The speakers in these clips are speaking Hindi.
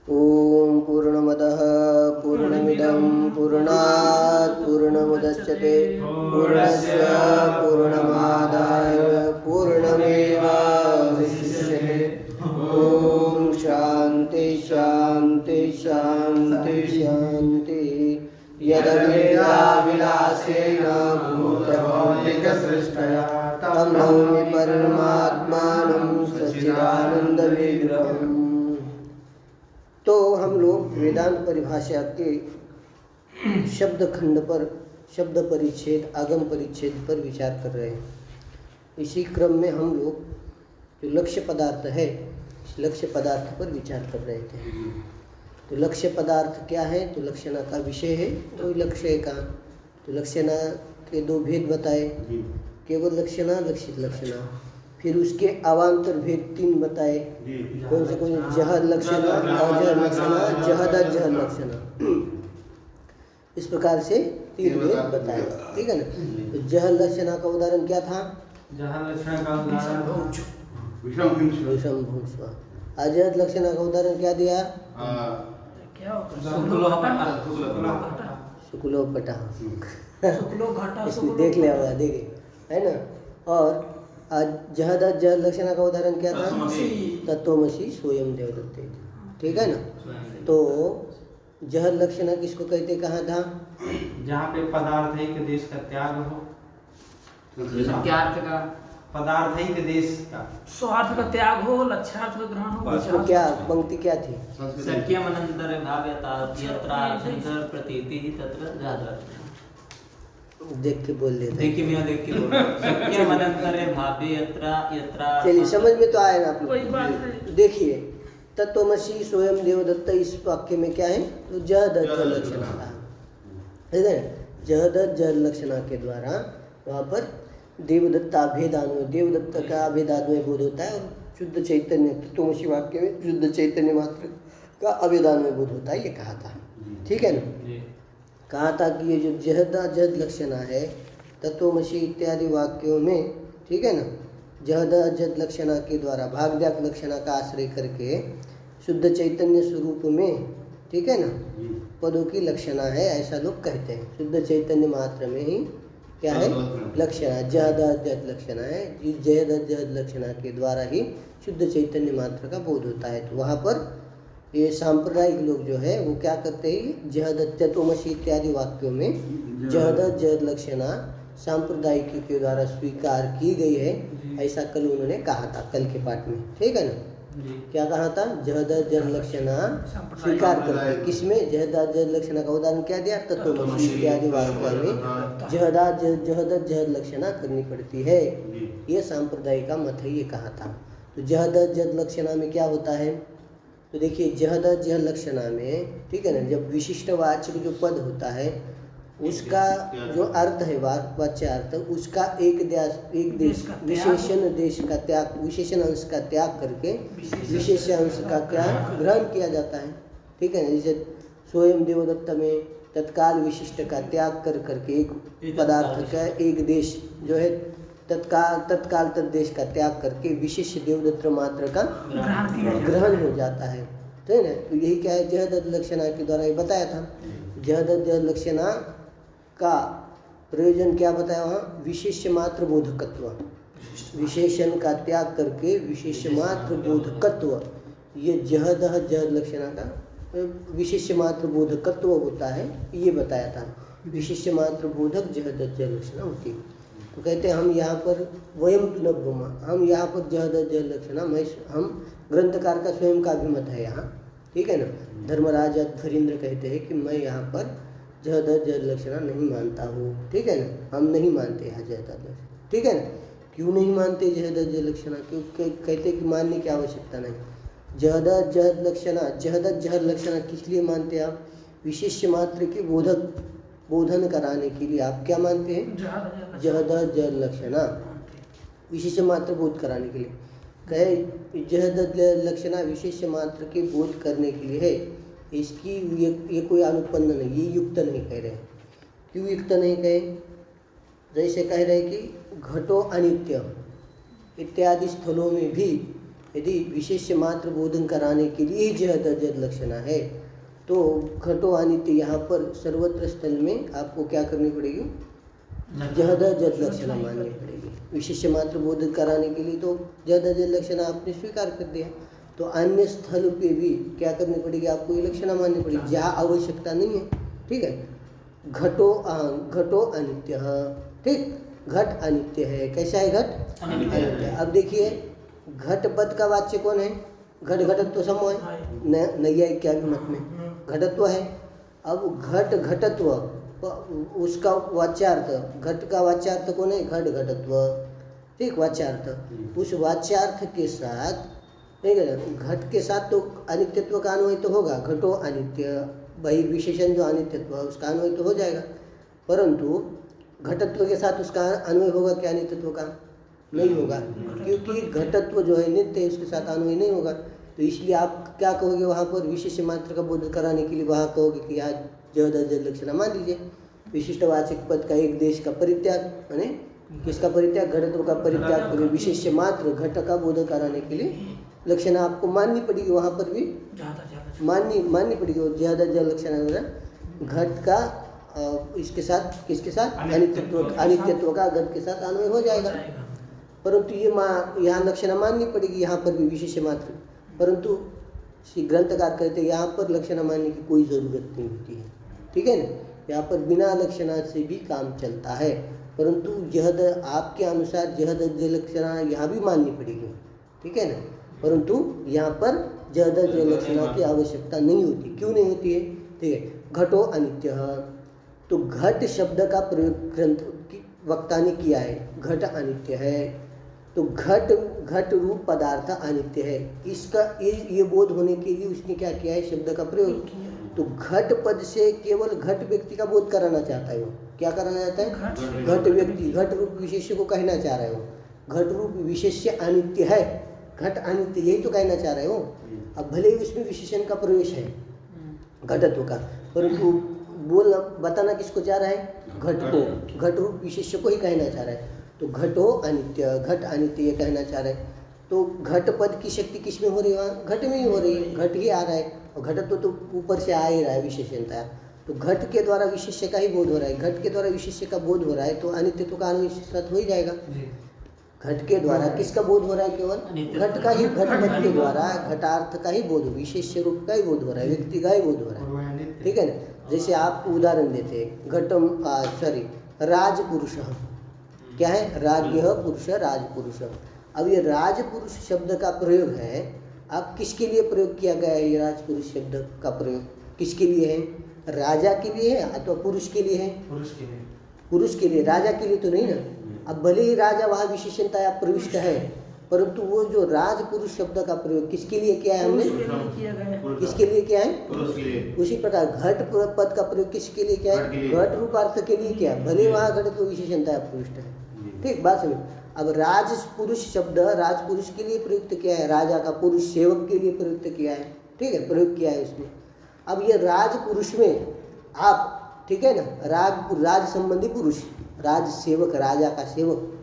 ओम पूर्णमदः पूर्णमिदं पूर्णात् पूर्णमुदच्यते पूर्णस्य पूर्णमादाय पूर्णमेवावशिष्यते। ओम शांति शांति शांति शांति। यदविद्याविलासेन भूतभौतिकसृष्टया तं नौमि परमात्मानं सच्चिदानन्दविग्रहम्। तो हम लोग वेदांत परिभाषा के शब्द खंड पर, शब्द परिच्छेद, आगम परिच्छेद पर विचार कर रहे हैं। इसी क्रम में हम लोग जो लक्ष्य पदार्थ है, इस लक्ष्य पदार्थ पर विचार कर रहे थे। तो लक्ष्य पदार्थ क्या है? तो लक्षणा का विषय है, वही लक्ष्य का। तो लक्षणा के दो भेद बताए, केवल लक्षणा, लक्षित लक्षणा। फिर उसके अवान्तर भेद तीन बताए, कौन से कौन? जहद लक्षणा, अजहद लक्षणा, जहद अजहद लक्षणा। इस प्रकार से तीन भेद बताए, ठीक है ना। तो जहद लक्षणा का उदाहरण क्या था? जहद लक्षणा का उदाहरण विषम भूस्वा। अजहद लक्षणा का उदाहरण क्या दिया? शुक्लोपटा। इसमें देख लिया होगा, देखे है ना। और आज जहद अजहद लक्षणा का उदाहरण क्या था? तत्वमसि स्वयं देवदत्ते, ठीक है ना। तो जहद लक्षणा किसको कहते, कहाँ था? जहाँ पे पदार्थ है कि देश का त्याग हो, सत्यार्थ का, पदार्थ है कि देश का, स्वार्थ का त्याग हो, लक्ष्यार्थ का ग्रहण हो। इसमें क्या पंक्ति क्या थी? सत्यम अनंतर भाव्यता यत्र अनंतर प्रतीति तत्र जागृत। देख के बोल देते। देखिए मैं देख के बोल रहा हूं। सत्यम अनंतर भाव्य यत्र। चलिए समझ में तो आया ना आप वही बात लोग। है। देखिए तत्वमसि स्वयं देवदत्त, इस वाक्य में क्या है? तो जहद अजहद लक्षणा था, ठीक है। जहद अजहद लक्षणा के द्वारा वहाँ पर देवदत्ताभेदान्वय, देवदत्त का अभेदान्वय बोध होता है। और शुद्ध चैतन्य, तत्वमसि वाक्य में शुद्ध चैतन्य मात्र का अभेदान्वय बोध होता है, ये कहा था, ठीक है ना। कहा था कि ये जो जहद अजहद लक्षणा है तत्वमसि इत्यादि वाक्यों में, ठीक है ना, जहद अजहद लक्षणा के द्वारा भाग्याक लक्षणा का आश्रय करके शुद्ध चैतन्य स्वरूप में, ठीक है ना, पदों की लक्षणा है, ऐसा लोग कहते हैं। शुद्ध चैतन्य मात्र में ही क्या है? लक्षणा, जहद अजहद लक्षणा है। इस जहद अजहद लक्षणा के द्वारा ही शुद्ध चैतन्य मात्र का बोध होता है। तो वहाँ पर ये सांप्रदायिक लोग जो है वो क्या करते हैं? जहद तत्वमसि इत्यादि वाक्यों में जहद अजहद लक्षणा सांप्रदायिक के द्वारा स्वीकार की गई है, ऐसा कल उन्होंने कहा था, कल के पाठ में, ठीक है ना। क्या कहा था? जहद अजहद लक्षणा स्वीकार करते हैं। किसमें? जहद अजहद लक्षणा का उदाहरण क्या दिया? तत्वमसि इत्यादि वाक्यों में जहद अजहद लक्षणा करनी पड़ती है, ये सांप्रदायिक का मत है, ये कहा था। तो जहद अजहद लक्षणा में क्या होता है? तो देखिए जहद अजहद लक्षणा में, ठीक है ना, जब विशिष्टवाचक जो पद होता है उसका जो अर्थ है, वाच्यार्थ, उसका एक देश विशेषण देश का त्याग, विशेषण अंश का त्याग करके विशेष अंश का क्या ग्रहण किया जाता है, ठीक है ना। जैसे स्वयं देवदत्त में तत्काल विशिष्ट का त्याग कर करके एक पदार्थ का एक देश जो है तत्काल तद्देश का त्याग करके विशेष देवदत्त मात्र का ग्रहण हो जाता है, ठीक है ना। तो यही क्या है? जहद अजहद लक्षणा के द्वारा ये बताया था। जहद अजहद लक्षणा का प्रयोजन क्या बताया वहाँ? विशेष मात्र बोधकत्व, विशेषण का त्याग करके विशेष मात्र बोधकत्व, ये जहद अजहद लक्षणा का विशेष मात्र बोधकत्व होता है, ये बताया था। विशेष मात्र बोधक जहद अजहद लक्षणा होती है। तो कहते हैं हम यहाँ पर वयम तु न ब्रह्म, हम यहाँ पर जहद अजहद लक्षणा, हम ग्रंथकार का स्वयं का अभिमत है यहाँ, ठीक है ना। धर्मराज धरीन्द्र कहते हैं कि मैं यहाँ पर जहद अजहद लक्षणा नहीं मानता हूँ, ठीक है ना। हम नहीं मानते यहाँ जहद अजहद लक्षणा, ठीक है ना। क्यों नहीं मानते जहद अजहद लक्षणा? क्यों कहते कि मानने की आवश्यकता नहीं। जहद अजहद लक्षणा किस लिए मानते हैं आप? विशेष मात्र के बोधन कराने के लिए आप क्या मानते हैं? जहद अजहद लक्षणा विशेष मात्र बोध कराने के लिए। कहे जहद अजहद लक्षणा विशेष मात्र के बोध करने के लिए है, इसकी ये कोई अनुपन्न नहीं, ये युक्त नहीं कह रहे। क्यों युक्त नहीं कहे? जैसे कह रहे कि घटो अनित्य इत्यादि स्थलों में भी यदि विशेष्य मात्र बोधन कराने के लिए जहद जद लक्षणा है तो घटो अनित्य यहाँ पर सर्वत्र स्थल में आपको क्या करनी पड़ेगी? जहद जद लक्षणा माननी पड़ेगी। विशेष्य मात्र बोधन कराने के लिए तो जहद जद लक्षणा आपने स्वीकार कर दिया, तो अन्य स्थल पे भी क्या करनी पड़ेगी? आपको ये लक्षणा माननी पड़ेगी जहाँ आवश्यकता नहीं है। ठीक है, घटो अनित्य, ठीक, घट अनित्य है। कैसा है घट? अनित्य। अब देखिए घट पद का वाच्य कौन है? घट घटत्व समूह है, नैयायिक के अभिमत में घटत्व है। अब घट घटत्व उसका वाच्यार्थ, घट का वाच्यार्थ कौन है? घट घटत्व, ठीक, वाच्यार्थ। उस वाच्यार्थ के साथ ठीक है, घट के साथ तो अनित्यत्व का अन्वय तो होगा, घटो अनित्य, वही विशेषण जो अनित्यत्व उसका अन्वय तो हो जाएगा, परंतु घटत्व के साथ उसका अन्वय होगा क्या अनित्यत्व का? नहीं होगा, क्योंकि घटत्व जो है नित्य है, उसके साथ अन्वय नहीं होगा। तो इसलिए आप क्या कहोगे वहाँ पर? विशेष मात्र का बोध कराने के लिए वहाँ कहोगे कि यहाँ जहद जद लक्षणा मान लीजिए। विशिष्टवाचक पद का एक देश का परित्याग, माने किसका परित्याग? घटत्व का परित्याग करिए, विशेष मात्र घट का बोध कराने के लिए लक्षणा आपको माननी पड़ेगी, वहाँ पर भी माननी पड़ेगी। और जहद जद लक्षणा घट का इसके साथ किसके साथ? अनित्यत्व का घट के साथ अन्वय हो जाएगा, परंतु ये यहाँ लक्षणा माननी पड़ेगी, यहाँ पर भी विशेष मात्र। परंतु श्री ग्रंथकार कहते हैं यहाँ पर लक्षणा मानने की कोई ज़रूरत नहीं होती है। ठीक है ना, यहाँ पर बिना लक्षणा से भी काम चलता है, परंतु जहद आपके अनुसार जहद जद लक्षणा यहाँ भी माननी पड़ेगी। ठीक है ना, परंतु यहाँ पर जहद जद लक्षणा की आवश्यकता नहीं होती। क्यों नहीं होती है? ठीक है, घटो अनित्य, तो घट शब्द का प्रयोग ग्रंथ वक्ता ने किया है, घट अनित्य है, तो घट रूप पदार्थ अनित्य है। इसका ये बोध होने के लिए उसने क्या किया है? शब्द का प्रयोग। तो घट पद से केवल घट व्यक्ति का बोध कराना चाहता है। वो क्या कराना चाहता है? घट व्यक्ति, घट रूप विशेष्य को कहना चाह रहे हो। घट रूप विशेष्य अनित्य है, घट अनित्य, यही तो कहना चाह रहे हो। अब भले ही उसमें विशेषण का प्रवेश है घटत्व का, परंतु बताना किसको चाह रहा है? घट को, घट रूप विशेष्य को ही कहना चाह रहा है। तो घटो अनित्य, घट अनित्य ये कहना चाह रहे हैं। तो घट पद की शक्ति किस में हो रही है? वहाँ घट में ही हो रही है, घट ही आ रहा है, और घटत्व तो ऊपर से आ ही रहा है विशेषणता। तो घट के द्वारा विशेष्य का ही बोध हो रहा है, घट के द्वारा विशेष्य का बोध हो रहा है, तो अनित्यत्व का अन्वय हो ही जाएगा। घट के द्वारा किसका बोध हो रहा है? केवल घट का ही, घट पद के द्वारा घटार्थ का ही बोध, विशेष्य रूप का ही बोध हो रहा है, व्यक्ति का ही बोध हो रहा है। ठीक है ना, जैसे आपको उदाहरण देते हैं, घटम राजपुरुष क्या है? राज्ञ पुरुष, राजपुरुष। अब ये राजपुरुष शब्द का प्रयोग है, अब किसके लिए प्रयोग किया गया है? ये राजपुरुष शब्द का प्रयोग किसके लिए है? राजा के लिए है अथवा पुरुष के लिए है? पुरुष के लिए, राजा के लिए तो नहीं ना। अब भले ही राजा वहाँ विशेषणता प्रविष्ट है, परंतु वो जो राजपुरुष शब्द का प्रयोग किसके लिए किया है हमने? किसके लिए किया है? उसी प्रकार घट पद का प्रयोग किसके लिए किया है? घट रूपार्थ के लिए किया है, भले वहाँ घट को विशेषणता प्रविष्ट है। ठीक, बात समझ। अब राजपुरुष शब्द राजपुरुष के लिए प्रयुक्त किया है, राजा का पुरुष सेवक के लिए प्रयुक्त किया है। ठीक है, प्रयोग किया है उसमें। अब ये राजपुरुष में आप, ठीक है ना, राज संबंधी पुरुष, राज सेवक, राजा का सेवक,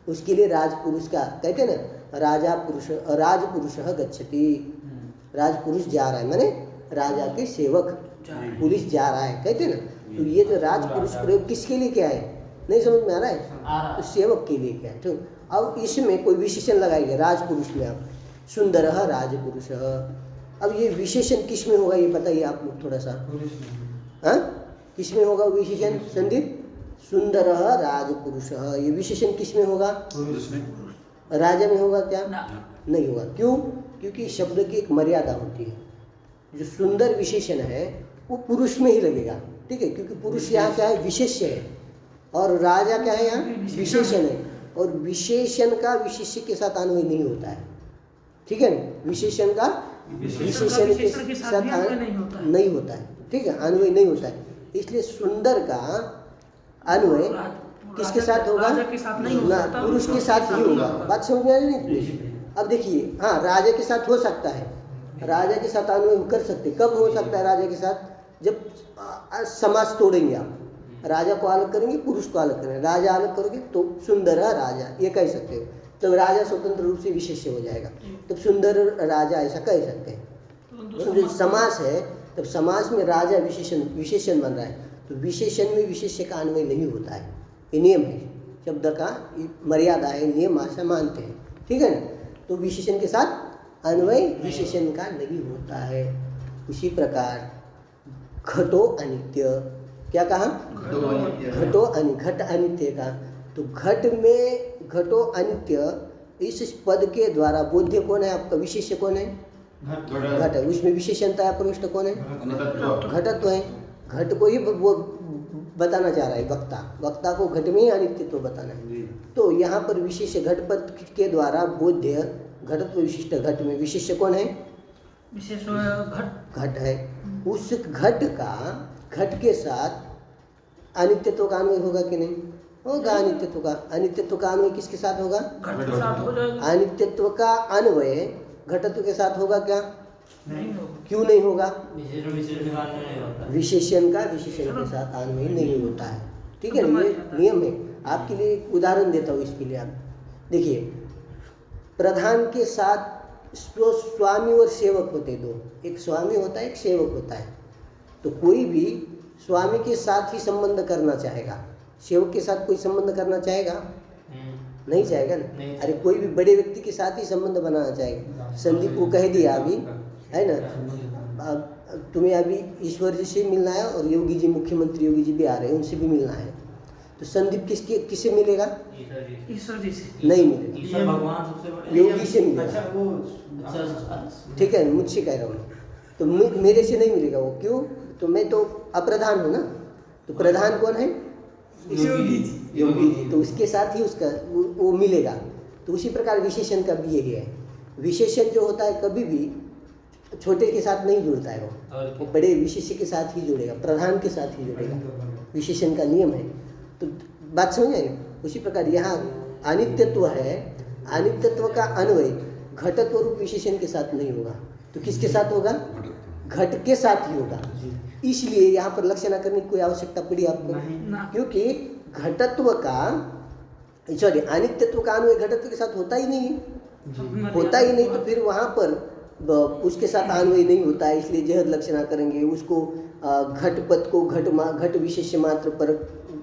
उसके लिए राजपुरुष का कहते हैं ना, राजपुरुष गच्छति, राजपुरुष जा रहा है, माने राजा के सेवक, पुलिस जा रहा है, कहते हैं ना। तो ये जो राजपुरुष प्रयोग किसके लिए क्या है? नहीं समझ में आ रहा है? तो सेवक के लिए क्या है? तो अब इसमें कोई विशेषण लगाएंगे राजपुरुष में, आप सुंदर राजपुरुष। अब ये विशेषण किस में होगा ये बताइए आप लोग थोड़ा सा। हाँ, किस में होगा विशेषण? संदीप, सुंदर राजपुरुष, ये विशेषण किस में होगा? राजा में होगा क्या? नहीं होगा। क्यों? क्योंकि शब्द की एक मर्यादा होती है। जो सुंदर विशेषण है वो पुरुष में ही लगेगा। ठीक है, क्योंकि पुरुष यहाँ क्या है? विशेष्य है, और राजा क्या है? यहाँ विशेषण है, और विशेषण का विशेष्य के साथ अन्वय नहीं होता है। ठीक है, विशेषण का विशेषण के साथ नहीं होता है। ठीक है, अन्वय नहीं होता है, इसलिए सुंदर का अन्वय किसके साथ होगा? ना, पुरुष के साथ ही होगा। बात समझ में आ रही नहीं? अब देखिए, हाँ, राजा के साथ हो सकता है, राजा के साथ अन्वय कर सकते। कब हो सकता है राजा के साथ? जब समाज तोड़ेंगे आप, राजा को अलग करेंगे, पुरुष को अलग करेंगे, राजा अलग करोगे तो सुंदर राजा ये कह सकते हो। तब राजा स्वतंत्र रूप से विशेष्य हो जाएगा। तब सुंदर राजा ऐसा कह सकते हैं। तो जो समास है, तब समास में राजा विशेषण बन रहा है, तो विशेषण में विशेष्य का अन्वय नहीं होता है। ये नियम है, शब्द का मर्यादा है, नियम भाषा मानते हैं, ठीक है ना। तो विशेषण के साथ अन्वय विशेषण का नहीं होता है। उसी प्रकार घटो अनित्य, क्या कहा? घटो घट अनित्य का, तो घट में घटो अनित्य, इस पद के द्वारा बोध्य कौन है आपका? विशेष्य कौन है? घट है। उसमें विशेषणता या प्रविष्ट कौन है? घटत्व है। घट को ही वो बताना चाह रहा है वक्ता को घट में ही अनित्यत्व बताना है। तो यहाँ पर विशेष घट पद के द्वारा बोध्य घटत्व विशिष्ट घट में विशेष्य कौन है? विशेष घट है। उस घट के साथ अनित्यत्व का अन्वय होगा कि नहीं? होगा। अनित्यत्व का अन्वय किसके साथ होगा? घट के साथ हो जाएगा। अनित्यत्व का अन्वय घटत्व के साथ होगा क्या? नहीं होगा। क्यों नहीं होगा? विशेषण विशेषण के साथ अन्वय नहीं होता है, ठीक है ना। ये नियम है। आपके लिए एक उदाहरण देता हूँ, इसके लिए आप देखिए। प्रधान के साथ स्वामी और सेवक होते दो, एक स्वामी होता है, एक सेवक होता है। तो कोई भी स्वामी के साथ ही संबंध करना चाहेगा, सेवक के साथ कोई संबंध करना चाहेगा? नहीं चाहेगा ना। अरे कोई भी बड़े व्यक्ति के साथ ही संबंध बनाना चाहेगा। संदीप को कह दिया अभी, है ना, तुम्हें अभी ईश्वर जी से मिलना है और योगी जी, मुख्यमंत्री योगी जी भी आ रहे हैं, उनसे भी मिलना है। तो संदीप किससे मिलेगा? ईश्वर जी से नहीं मिलेगा, ईश्वर भगवान सबसे बड़े, योगी से मिलेगा। ठीक है, मुझसे कह रहा हूँ। तो मेरे से नहीं मिलेगा वो। क्यों? तो मैं तो अप्रधान हूँ ना। तो प्रधान कौन है? योगी जी। तो उसके साथ ही उसका वो मिलेगा। तो उसी प्रकार विशेषण का भी यही है। विशेषण जो होता है कभी भी छोटे के साथ नहीं जुड़ता है, वो बड़े विशेष्य के साथ ही जुड़ेगा, प्रधान के साथ ही जुड़ेगा। विशेषण का नियम है। तो बात समझे? उसी प्रकार यहाँ अनित्यत्व है, अनित्यत्व का अन्वय घटत्व रूप विशेषण के साथ नहीं होगा। तो किसके साथ होगा? घट के साथ ही होगा। इसलिए यहाँ पर लक्षणा करने की कोई आवश्यकता पड़ी आपको? क्योंकि घटत्व का अनित्यत्व का अन्वय घटत्व के साथ होता ही नहीं है, होता ही नहीं। तो फिर वहाँ पर उसके साथ अन्वय नहीं होता है, इसलिए जहद लक्षणा करेंगे उसको। घटपद को घट विशेष मात्र पर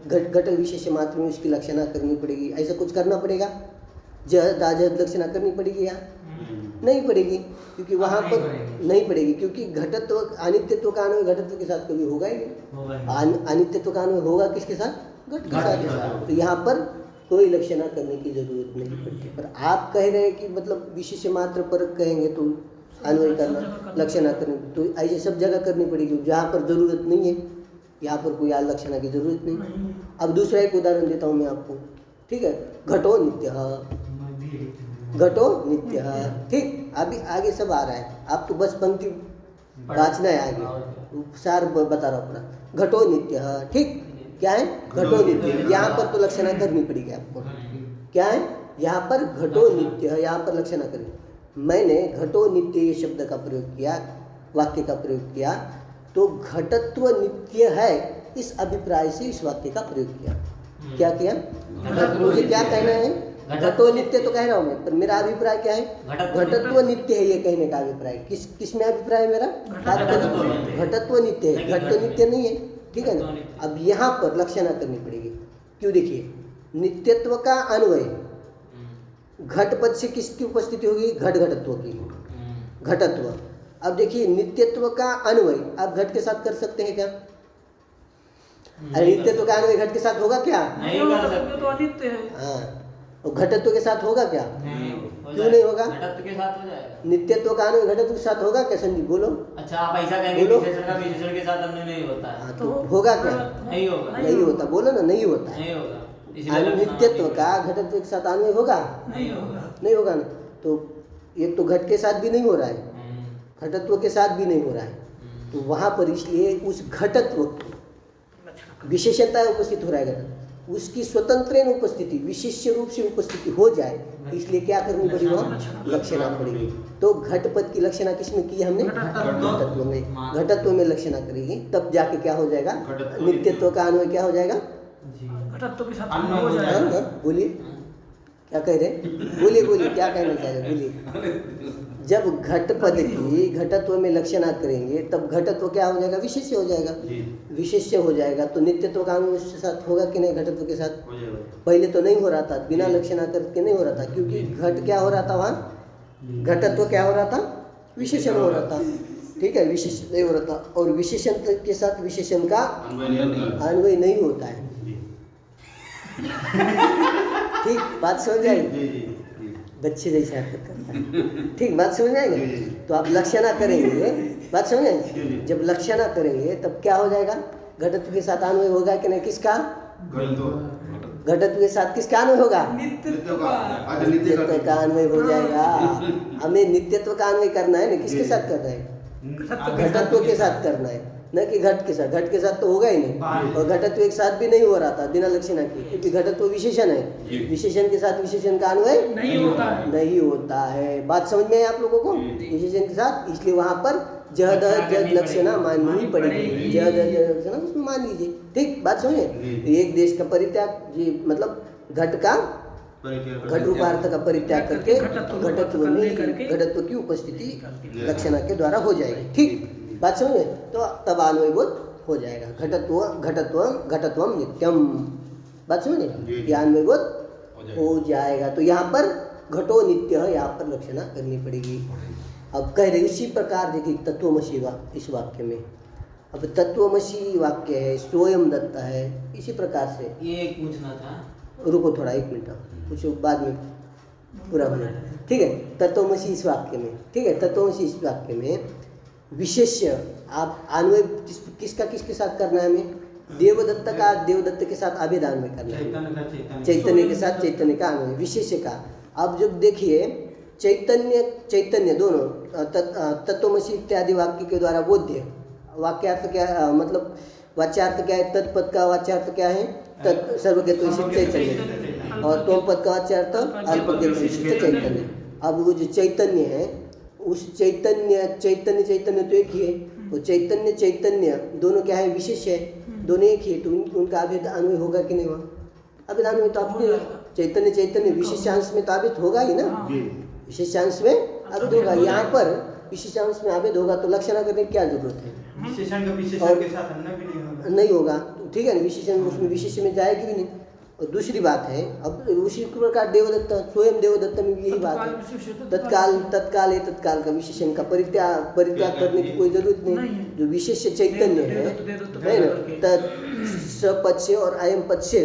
घट विशेष मात्र में उसकी लक्षणा करनी पड़ेगी। ऐसा कुछ करना पड़ेगा? जहद लक्षणा करनी पड़ेगी या नहीं पड़ेगी? क्योंकि वहाँ पर नहीं पड़ेगी, क्योंकि घटत्व अनित्यत्व का अन्वय घटत्व के साथ कभी होगा ही नहीं। अनित्यत्व का अन्वय होगा किसके साथ? घट के साथ। तो यहाँ पर कोई लक्षणा करने की जरूरत नहीं पड़ती। पर आप कह रहे हैं कि मतलब विशेष मात्र पर कहेंगे तो अन्वय करना, लक्षणा करनी, तो ऐसे सब जगह करनी पड़ेगी। जहाँ पर जरूरत नहीं है, यहाँ पर कोई लक्षणा की जरूरत नहीं। अब दूसरा एक उदाहरण देता हूँ मैं आपको, ठीक है। घटो नित्य, ठीक। अभी आगे सब आ रहा है, आप तो बस पंक्ति बाँचना है, आगे सार बता रहा हूँ पूरा। घटो नित्य, ठीक। क्या है? घटो नित्य। यहाँ पर तो लक्षणा करनी पड़ेगी आपको। क्या है? यहाँ पर घटो नित्य, यहाँ पर लक्षणा करनी। मैंने घटो नित्य ये शब्द का प्रयोग किया, वाक्य का प्रयोग किया, तो घटत्व नित्य है इस अभिप्राय से इस वाक्य का प्रयोग किया। क्या किया? मुझे क्या कहना है? घटो नित्य तो कह रहा हूँ मैं, पर मेरा अभिप्राय क्या है? घटत्व नित्य है, ये कहने का अभिप्राय। किस में अभिप्राय है मेरा? घटत्व नित्य है, घट तो नित्य नहीं है, ठीक है ना। अब यहाँ पर लक्षणा करनी पड़ेगी। क्यों? देखिए, नित्यत्व का अन्वय घट पद से किसकी उपस्थिति होगी? घटत्व की, घटत्व। अब देखिए, नित्यत्व का अन्वय आप घट के साथ कर सकते हैं क्या? अरे नित्यत्व का अन्वय घट के साथ होगा क्या? नहीं कर सकते, तो अनित्य है। हाँ, और घटत्व के साथ होगा क्या? क्यों नहीं होगा? घटत्व के साथ हो जाएगा। नित्यत्व का अन्वय घटत्व के साथ होगा क्या? संदीप बोलो। अच्छा, आप ऐसा कहेंगे विशेषण का विशेषण के साथ अन्वय नहीं होता है? हाँ, तो होगा क्या? नहीं होगा। नहीं होता, बोलो ना, नहीं होता है। नहीं होगा। नित्यत्व का घटत्व के साथ अन्वय होगा? नहीं होगा ना। तो एक तो घट के साथ भी नहीं हो रहा है, घटत्व के साथ भी नहीं हो रहा है। तो वहाँ पर इसलिए उस घटत्व विशेषता उपस्थित हो रहा है, घटत्व उसकी स्वतंत्र उपस्थिति, विशेष रूप से उपस्थिति हो जाए, इसलिए क्या करनी पड़ेगी? वहाँ लक्षणा पड़ेगी। तो घटपद की लक्षणा किसमें की हमने? घटत्व में। घटत्व में लक्षणा करेगी, तब जाके क्या हो जाएगा? नित्यत्व का अन्वय क्या हो जाएगा? घटत्व के साथ अन्वय हो जाएगा। बोलिए। क्या कह रहे हैं? बोलिए बोलिए, क्या कहना चाह रहे हैं? बोलिए। जब घट पद की घटत्व में लक्षणा करेंगे तब घटत्व क्या हो जाएगा? विशेष्य हो जाएगा। विशेष्य हो जाएगा तो नित्यत्व का अनुय उसके साथ होगा कि नहीं? घटत्व के साथ पहले तो नहीं हो रहा था, बिना लक्षणा करके नहीं हो रहा था, क्योंकि घट क्या हो रहा था वहाँ? घटत्व क्या हो रहा था? विशेषण हो रहा था। ठीक है, विशेषण नहीं हो रहा था, और विशेषण के साथ विशेषण का अन्वय नहीं होता है। ठीक, बात समझ आएगी? बच्चे जैसे हरकत करता है। ठीक, बात समझ आएगी? तो आप लक्षणा करेंगे, बात समझ आएगी? जब लक्षणा करेंगे तब क्या हो जाएगा? घटत्व के साथ अन्वय होगा कि नहीं? किसका? घटत्व के साथ किसका अन्वय होगा? नित्यत्व का अन्वय हो जाएगा। हमें नित्यत्व का अन्वय करना है ना, किसके साथ करना है? घटत्व के साथ करना है, न कि घट के साथ। घट के साथ तो होगा ही नहीं, और घटत्व एक साथ भी नहीं हो रहा था बिना लक्षणा के, क्योंकि घटत्व विशेषण है। विशेषण के साथ विशेषण का अन्वय नहीं होता है। बात समझ में है आप लोगों को? विशेषण के साथ, इसलिए वहां पर जद जद लक्षणा माननी पड़ेगी। जद जद लक्षणा उसमें मान लीजिए। ठीक, बात समझे? एक देश का परित्याग, ये मतलब घट का घट रूपार्थ का परित्याग करके घटत्व में घटत्व की उपस्थिति लक्षणा के द्वारा हो जाएगी। ठीक, बात समझे? तो तब अन्वयबोध हो जाएगा। घटत्व घटत्व घटत्वम नित्यम। बात समझे? ये अन्वयबोध हो जाएगा। तो यहाँ पर घटो नित्य है, यहाँ पर लक्षणा करनी पड़ेगी। अब कह रहे इसी प्रकार देखिए तत्वमसि इस वाक्य में। अब तत्वमसि वाक्य है, स्वयं दत्त है, इसी प्रकार से। ये एक पूछना था, रुको थोड़ा, एक मिनट, कुछ बाद में पूरा होना। ठीक है, तत्वमसि इस वाक्य में। ठीक है, तत्वमसि इस वाक्य में विशेष्य आप अन्वय किसका किसके साथ करना है? हमें देवदत्त का देवदत्त के साथ अभेद अन्वय करना है। चैतन्य के साथ चैतन्य का अन्वय, विशेष्य का। अब जब देखिए चैतन्य चैतन्य दोनों तत्वमसि इत्यादि वाक्य के द्वारा बोध्य। वाक्यार्थ क्या, मतलब वाच्यार्थ क्या है? तत्पद का वाच्यार्थ क्या है? तत् सर्वज्ञत्व विशिष्ट चैतन्य, और तोम पद का वाच्यार्थ अल्पज्ञत्व विशिष्ट चैतन्य। अब वो जो चैतन्य है, उस चैतन्य चैतन्य चैतन्य तो एक ही है, वो चैतन्य चैतन्य दोनों क्या है? विशेष है, दोनों एक ही है। तो उनका अभेद अन्वय होगा कि नहीं? वहाँ अभेद अन्वय तो आपने चैतन्य चैतन्य विशेषांश में तो अभेद होगा ही ना, विशेषांश में अभेद होगा। यहाँ पर विशेषांश में अभेद होगा तो लक्षणा करने की क्या जरूरत है? विशेषण का विशेषण के साथ अन्वय भी नहीं होगा। तो ठीक है ना, विशेषण उसमें विशेष में जाएगी भी नहीं। और दूसरी बात है, अब उसी प्रकार देवदत्त, स्वयं देवदत्त में भी यही बात है। तत्काल तत्काल है, तत्काल का विशेषण का परित्याग करने की कोई जरूरत नहीं। जो विशेष चैतन्य है ना, सपद से और अयम पद से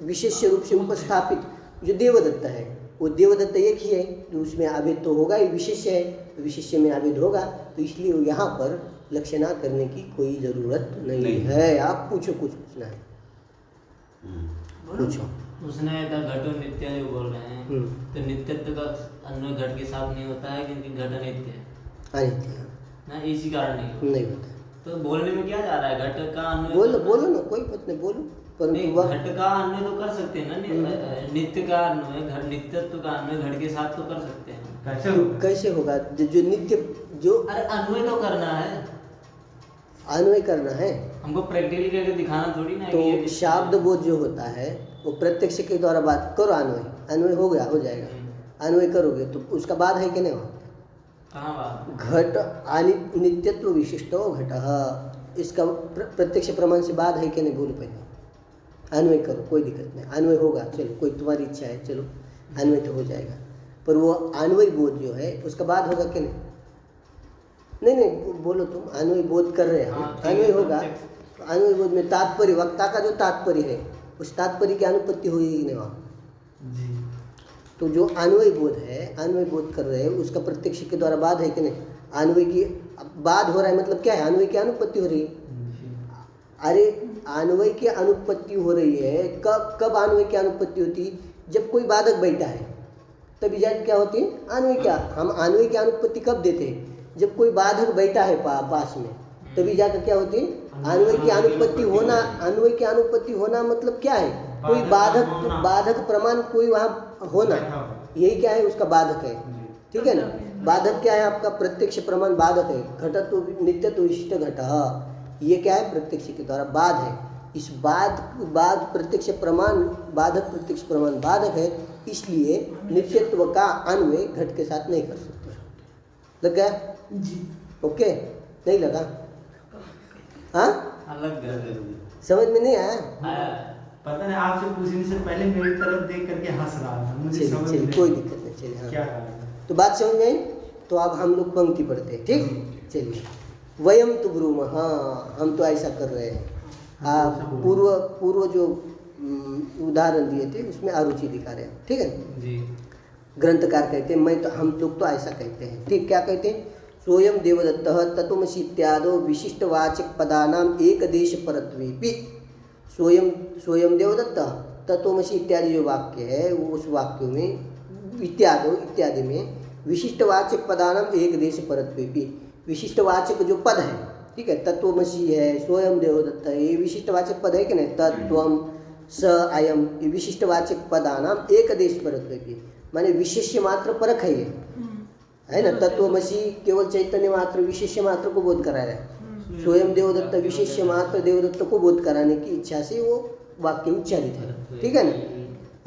विशेष रूप से उपस्थापित जो देवदत्त है, वो देवदत्त एक ही है, तो उसमें अभेद तो होगा ही। विशेष है तो विशेष में अभेद होगा, तो इसलिए यहाँ पर लक्षणा करने की कोई जरूरत नहीं है। आप पूछो, कुछ पूछना है पूछो। उसने घटो नित्य जो बोल रहे हैं, तो नित्यत्व का अन्वय घट के साथ नहीं होता है, क्योंकि घट अनित्य है। अनित्य है ना, इसी कारण नहीं होता। तो बोलने में क्या जा रहा है? घट का अन्वय बोलो ना, कोई बात नहीं, बोलो। परंतु घट का अन्वय तो कर सकते हैं ना, नित्य का अन्वय घट, नित्यत्व का अन्वय घट के साथ तो कर सकते हैं। कैसे होगा? जो नित्य जो, अरे अन्वय तो करना है, अन्वय करना है, हमको प्रैक्टिकली करके दिखाना थोड़ी ना। तो शाब्द बोध जो होता है वो प्रत्यक्ष के द्वारा बात करो। अन्वय हो गया, हो जाएगा। अन्वय करोगे तो उसका बाद है कि नहीं? कहाँ बात? घट नित्यत्व विशिष्टो घट, इसका प्रत्यक्ष प्रमाण से बाद है कि नहीं? बोलो पहले। अन्वय करो, कोई दिक्कत नहीं, अन्वय होगा। चलो, कोई तुम्हारी इच्छा है, चलो अन्वय तो हो जाएगा, पर वो अन्वय बोध जो है उसका बाद होगा कि नहीं? नहीं, बोलो तुम। अन्वय बोध कर रहे हैं, अन्वय होगा। अन्वय बोध में तात्पर्य, वक्ता का जो तात्पर्य है, उस तात्पर्य की अनुपत्ति होगी नहीं वहाँ। तो जो अन्वय बोध है, अन्वय बोध कर रहे हैं, उसका प्रत्यक्ष के द्वारा बाद है कि नहीं? अन्वय की बाद हो रहा है, मतलब क्या है? अन्वय की अनुपत्ति हो रही है। अरे अन्वय की अनुपत्ति हो रही है, कब अन्वय की अनुपत्ति होती है? जब कोई बाधक बैठा है तभी जाके क्या होती है? अन्वय। क्या हम अन्वय की अनुपत्ति कब देते हैं? जब कोई बाधक बैठा है पास में, तभी जाकर क्या होती है? अन्वय की अनुपत्ति होना। अन्वय की अनुपत्ति होना मतलब क्या है? कोई बाधक प्रमाण कोई वहाँ होना, यही क्या है? उसका बाधक है। ठीक है ना? बाधक क्या है? आपका प्रत्यक्ष प्रमाण बाधक है। घटत्व नित्यत्व विशिष्ट घट, ये क्या है? प्रत्यक्ष के द्वारा बाध है। इस बाद प्रत्यक्ष प्रमाण बाधक प्रत्यक्ष प्रमाण बाधक है, इसलिए नित्यत्व का अन्वय घट के साथ नहीं कर सकते। लग गया? जी। ओके, नहीं लगा? हाँ, अलग समझ में नहीं आया? पता नहीं, आपसे पूछने से पहले मेरी तरफ देख करके हंस रहा था, मुझे चलिए समझ चलिए, नहीं कोई दिक्कत नहीं, चलिए। क्या हाँ, कहा। तो बात समझ में आई? तो अब हम लोग पंक्ति पढ़ते हैं, ठीक? चलिए। वयम तु ब्रूमः, हाँ हम तो ऐसा कर रहे हैं। आप पूर्व जो उदाहरण दिए थे उसमें अरुचि दिखा रहे हैं, ठीक है जी। ग्रंथकार कहते हैं, हम लोग तो ऐसा कहते हैं, ठीक? क्या कहते हैं? सोयम देवदत्तः तत्त्वमसि इत्यादो विशिष्टवाचक पदानाम एक देश परत्वेपि। सोयम देवदत्तः तत्त्वमसि इत्यादि जो वाक्य है वो उस वाक्यों में इत्यादि में विशिष्टवाचक पदानाम एक देश परत्वेपि, विशिष्टवाचक जो पद है, ठीक है, तत्त्वमसि है, स्वयं देवदत्त है, ये विशिष्टवाचक पद है कि नहीं? तत्त्वम स अयम, ये विशिष्टवाचक पदानाम एक देश परत्वेपि, माने विशेष्य मात्र परक है ये, है ना? तत्त्वमसि केवल चैतन्य मात्र विशेष्य मात्र को बोध करा रहा है, स्वयं देवदत्त विशेष्य मात्र देवदत्त को बोध कराने की इच्छा से वो वाक्य उच्चारित है, ठीक है ना?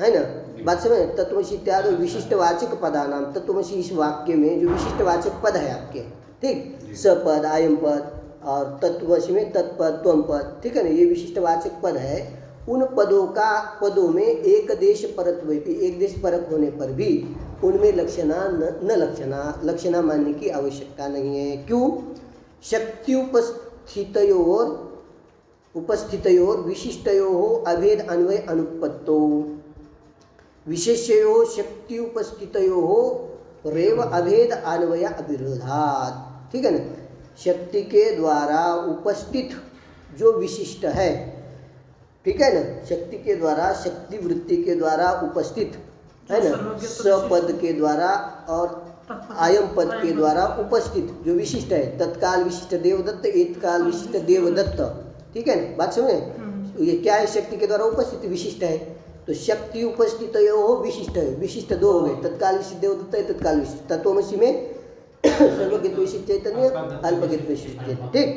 है ना? बात समझ? तत्त्वमसि इत्यादि विशिष्टवाचक पदानाम, तत्त्वमसि इस वाक्य में जो विशिष्टवाचक पद है आपके, ठीक, सपद आयम पद और तत्त्वमसि में तत्पद त्वम पद, ठीक है ना? ये विशिष्टवाचक पद है। उन पदों में एक देश परत्वेपि, एक देश परक होने पर भी उनमें लक्षणा मानने की आवश्यकता नहीं है। क्यों? शक्ति उपस्थितयोर विशिष्टयोः अभेद अन्वय अनुपत्तो, विशेष्ययोः शक्ति उपस्थितयोः रेव अभेद अन्वय अविरोधात्, ठीक है ना? शक्ति के द्वारा उपस्थित जो विशिष्ट है, ठीक है ना, शक्ति के द्वारा, शक्ति वृत्ति के द्वारा उपस्थित, है ना, सपद के द्वारा और आयम पद के द्वारा उपस्थित जो विशिष्ट है, तत्काल विशिष्ट देवदत्त, एतकाल विशिष्ट देवदत्त, ठीक है ना? बात समझे? ये क्या है? शक्ति के द्वारा उपस्थित विशिष्ट है, तो शक्ति उपस्थित हो विशिष्ट है, विशिष्ट दो हो गए, तत्काल विशिष्ट देवदत्त है, तत्काल विशिष्ट तत्त्वमसि में सर्वज्ञ विशिष्ट चैतन्य, अल्पज्ञ विशिष्ट चैतन्य, ठीक?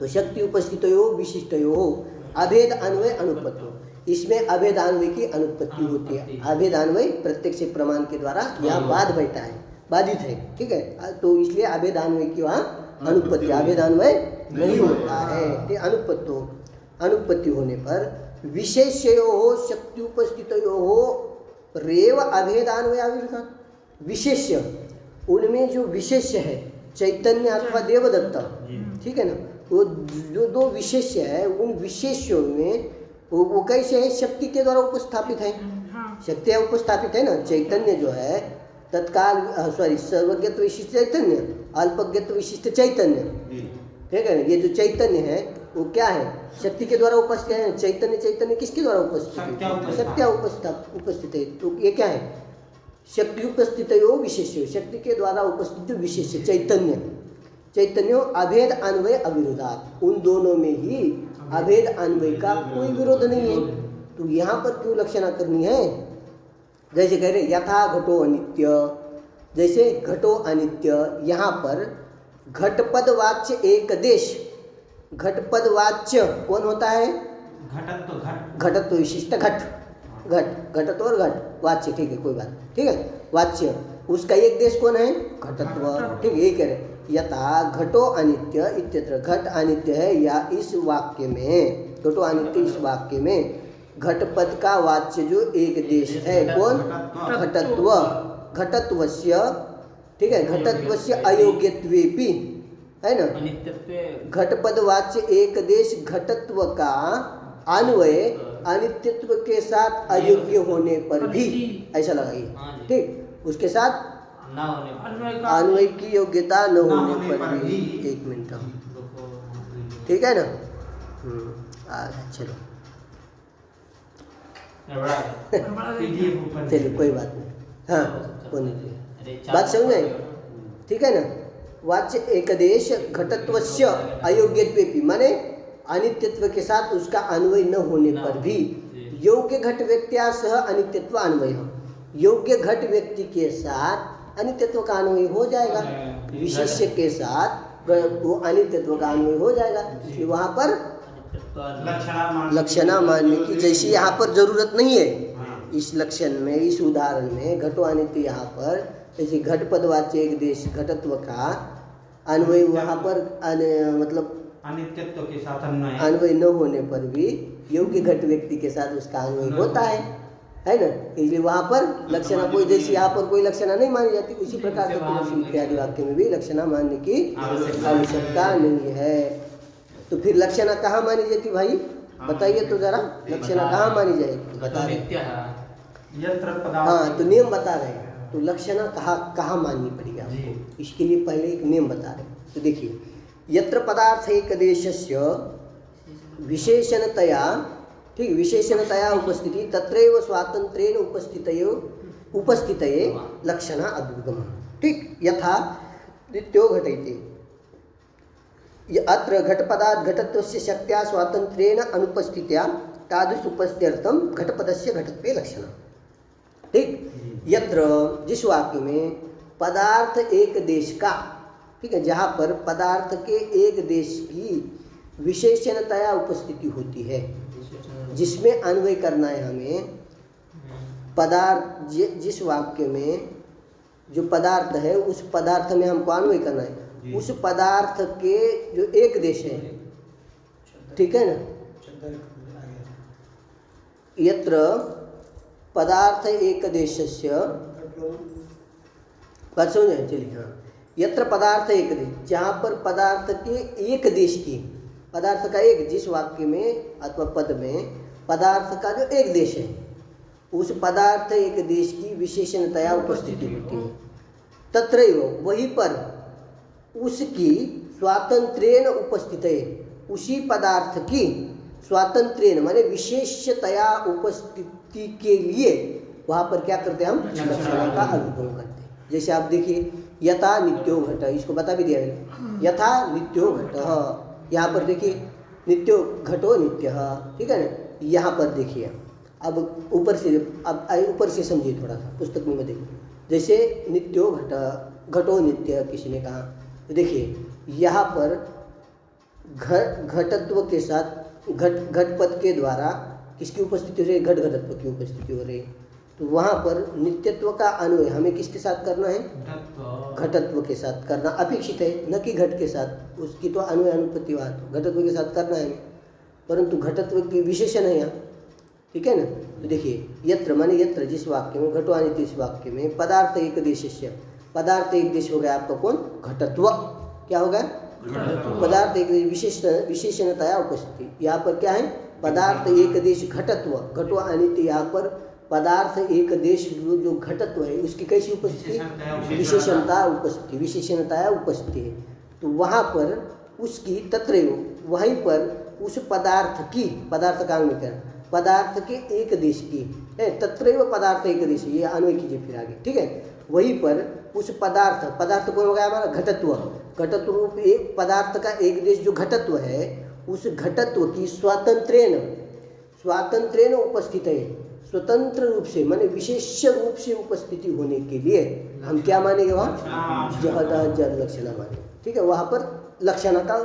तो शक्ति उपस्थित हो विशिष्ट हो अभेद अन्वय अनुपत्ति, इसमें अभेद अन्वय की अनुपत्ति होती है। अभेद अन्वय प्रत्यक्ष प्रमाण के द्वारा यहाँ बाध बैठा है, बाधित है, ठीक है? तो इसलिए अभेद अन्वय की वहाँ अनुपत्ति, अभेद अन्वय नहीं होता है। अनुपत्ति होने पर विशेष्यो शक्ति उपस्थितयो रेव अभेद अन्वय आविर्भाव, विशेष्य उनमें जो विशेष्य है चैतन्य अथवा देवदत्त, ठीक है ना, वो जो दो विशेष्य है उन विशेष्यों में वो कैसे है? शक्ति के द्वारा उपस्थापित है, शक्ति उपस्थापित है ना। चैतन्य जो है तत्काल सर्वज्ञत्व विशिष्ट चैतन्य, अल्पज्ञत्व विशिष्ट चैतन्य, ठीक है ना? ये जो चैतन्य है वो क्या है? शक्ति के द्वारा उपस्थित है। चैतन्य किसके द्वारा उपस्थित है? शक्ति उपस्थित है। तो ये क्या है? शक्ति उपस्थित हो विशेष्य, शक्ति के द्वारा उपस्थित जो विशेष्य चैतन्य अभेद अन्वय अविरोधात्, उन दोनों में ही अभेद अन्वय का कोई विरोध नहीं है। तो यहाँ पर क्यों लक्षणा करनी है? जैसे कह रहे यथा घटो अनित्य, जैसे घटो अनित्य, यहाँ पर घटपद वाच्य एक देश, घटपद वाच्य कौन होता है? घटत्व विशिष्ट घटत्व और घट वाच्य, ठीक है, कोई बात, ठीक है, वाच्य उसका एक देश कौन है? घटत्व, ठीक है, ये कह रहे यथा घटो अनित्य इत्यत्र, घट अनित्य है या इस वाक्य में, घटो अनित्य इस वाक्य में घटपद का वाच्य जो एक देश है कौन? घटत्वस्य, ठीक है, घटत्वस्य अयोग्यत्वेपि, है ना, घटपद वाच्य एक देश घटत्व का अन्वय अनित्यत्व के साथ अयोग्य होने पर भी, ऐसा लगाइए, ठीक, उसके साथ अन्वय की योग्यता न होने पर भी, एक मिनट, ठीक है ना? चलो चलिए कोई बात नहीं, हाँ बात समझ आई, ठीक है ना? वाच्य एकदेश घटत्वस्य अयोग्यत्वेपि, माने अनित्यत्व के साथ उसका अन्वय न होने पर भी योग्य घट व्यक्त्या सह अनित्यत्व अन्वय, योग्य घट व्यक्ति के साथ अनित्यत्व का अन्वय हो जाएगा, विशेष्य के साथ वो अनित्यत्व का अन्वय हो जाएगा, इसलिए वहाँ पर लक्षणा मानने की जैसी यहाँ पर जरूरत नहीं है। हाँ। इस लक्षण में, इस उदाहरण में घटवानित्य यहाँ पर जैसे घटपदवाच्य एक देश घटत्व का अन्वय वहाँ पर मतलब अनित्यत्व के साथ अन्वय अन्वय न होने पर भी योग्य घट व्यक्ति के साथ उसका अन्वय होता है ना। इसलिए वहाँ पर लक्षणा कोई जैसे यहाँ पर कोई लक्षणा नहीं मानी जाती, उसी प्रकार से इत्यादि वाक्य में भी लक्षणा मानने की आवश्यकता नहीं है। तो फिर लक्षणा कहाँ मानी जाती भाई, बताइए तो जरा, लक्षणा कहाँ मानी जाएगी बता रहे। यत्र हाँ, पदार्थ तो नियम बता रहे हैं। तो लक्षणा कहाँ माननी पड़ेगी आपको, इसके लिए पहले एक नियम बता रहे हैं। तो देखिए, यत्र पदार्थ एकदेशस्य विशेषणतया, ठीक, विशेषणतया उपस्थिति तत्रैव स्वातंत्र्येण उपस्थितये लक्षणा अभ्युगम, ठीक। यथा नित्यो घटयति, अत्र घटपदात् घटत्वस्य शक्त्या स्वातंत्र्येण अनुपस्थित्या तादृश उपस्थित्यर्थम घटपदस्य घटत्वे लक्षणा, ठीक। यत्र, जिस वाक्य में पदार्थ एक देश का, ठीक है, जहाँ पर पदार्थ के एक देश की विशेषणतया उपस्थिति होती है, जिसमें अन्वय करना है हमें। पदार्थ, जिस वाक्य में जो पदार्थ है उस पदार्थ में हमको अन्वय करना है, उस पदार्थ के जो एक देश है, ठीक है ना। यत्र पदार्थ एक देशस्य, बात समझ चलिए। हाँ, यत्र पदार्थ एक देश, जहाँ पर पदार्थ के एक देश की, पदार्थ का एक, जिस वाक्य में अथवा पद में पदार्थ का जो एक देश है, उस पदार्थ एक देश की विशेषणतया उपस्थिति होती है। तत्रैव, वहीं पर उसकी स्वातंत्र्येण उपस्थित है, उसी पदार्थ की स्वातंत्र्येण माने विशेषतया उपस्थिति के लिए वहाँ पर क्या करते हैं हम, लक्षणा का अनुभव करते हैं। जैसे आप देखिए, यथा नित्यो घट, इसको बता भी दिया है, यथा नित्यो घट, यहाँ पर देखिए नित्यो घटो नित्य, ठीक है ना। यहाँ पर देखिए, अब ऊपर से समझिए थोड़ा सा, पुस्तक में देखिए, जैसे नित्यो घटो नित्य किसी ने कहा, तो देखिए यहाँ पर घटत्व के साथ घटपद के द्वारा किसकी उपस्थिति हो रही है, घटत्व की उपस्थिति हो रही है। तो वहाँ पर नित्यत्व का अन्वय हमें किसके साथ करना है, घटत्व के साथ करना अपेक्षित है, न कि घट के साथ। उसकी तो अन्वय अनुपत्तिवाद घटत्व के साथ करना है, परंतु घटत्व की विशेषण है यहाँ, ठीक है ना। तो देखिए, यत्र माने यत्र, जिस वाक्य में घटवानित्य, इस वाक्य में पदार्थ एक देशस्य, पदार्थ एक देश हो गया आपका कौन, घटत्व, क्या होगा, पदार्थ एक विशेषणतया उपस्थिति। यहाँ पर क्या है, पदार्थ एक देश घटत्व, घटवानित्य, यहाँ पर पदार्थ एक देश जो घटत्व है उसकी कैसी उपस्थिति, विशेषणता उपस्थिति, विशेषणतया उपस्थिति है। तो वहाँ पर उसकी तत्रैव, वहीं पर उस पदार्थ की, पदार्थ का अन्वय कर, पदार्थ के एक देश की, तत्रैव पदार्थ एक देश, ये अन्वय कीजिए फिर आगे, ठीक है। वहीं पर उस पदार्थ कौन हो गया हमारा, घटत्व, घटत्व रूप एक पदार्थ का एक देश जो घटत्व है, उस घटत्व की स्वातंत्र्येण उपस्थित है, स्वतंत्र रूप से माने विशेष रूप से उपस्थिति होने के लिए हम क्या मानेंगे, वहाँ जड़ लक्षणा मानेंगे, ठीक है। वहाँ पर लक्षणा का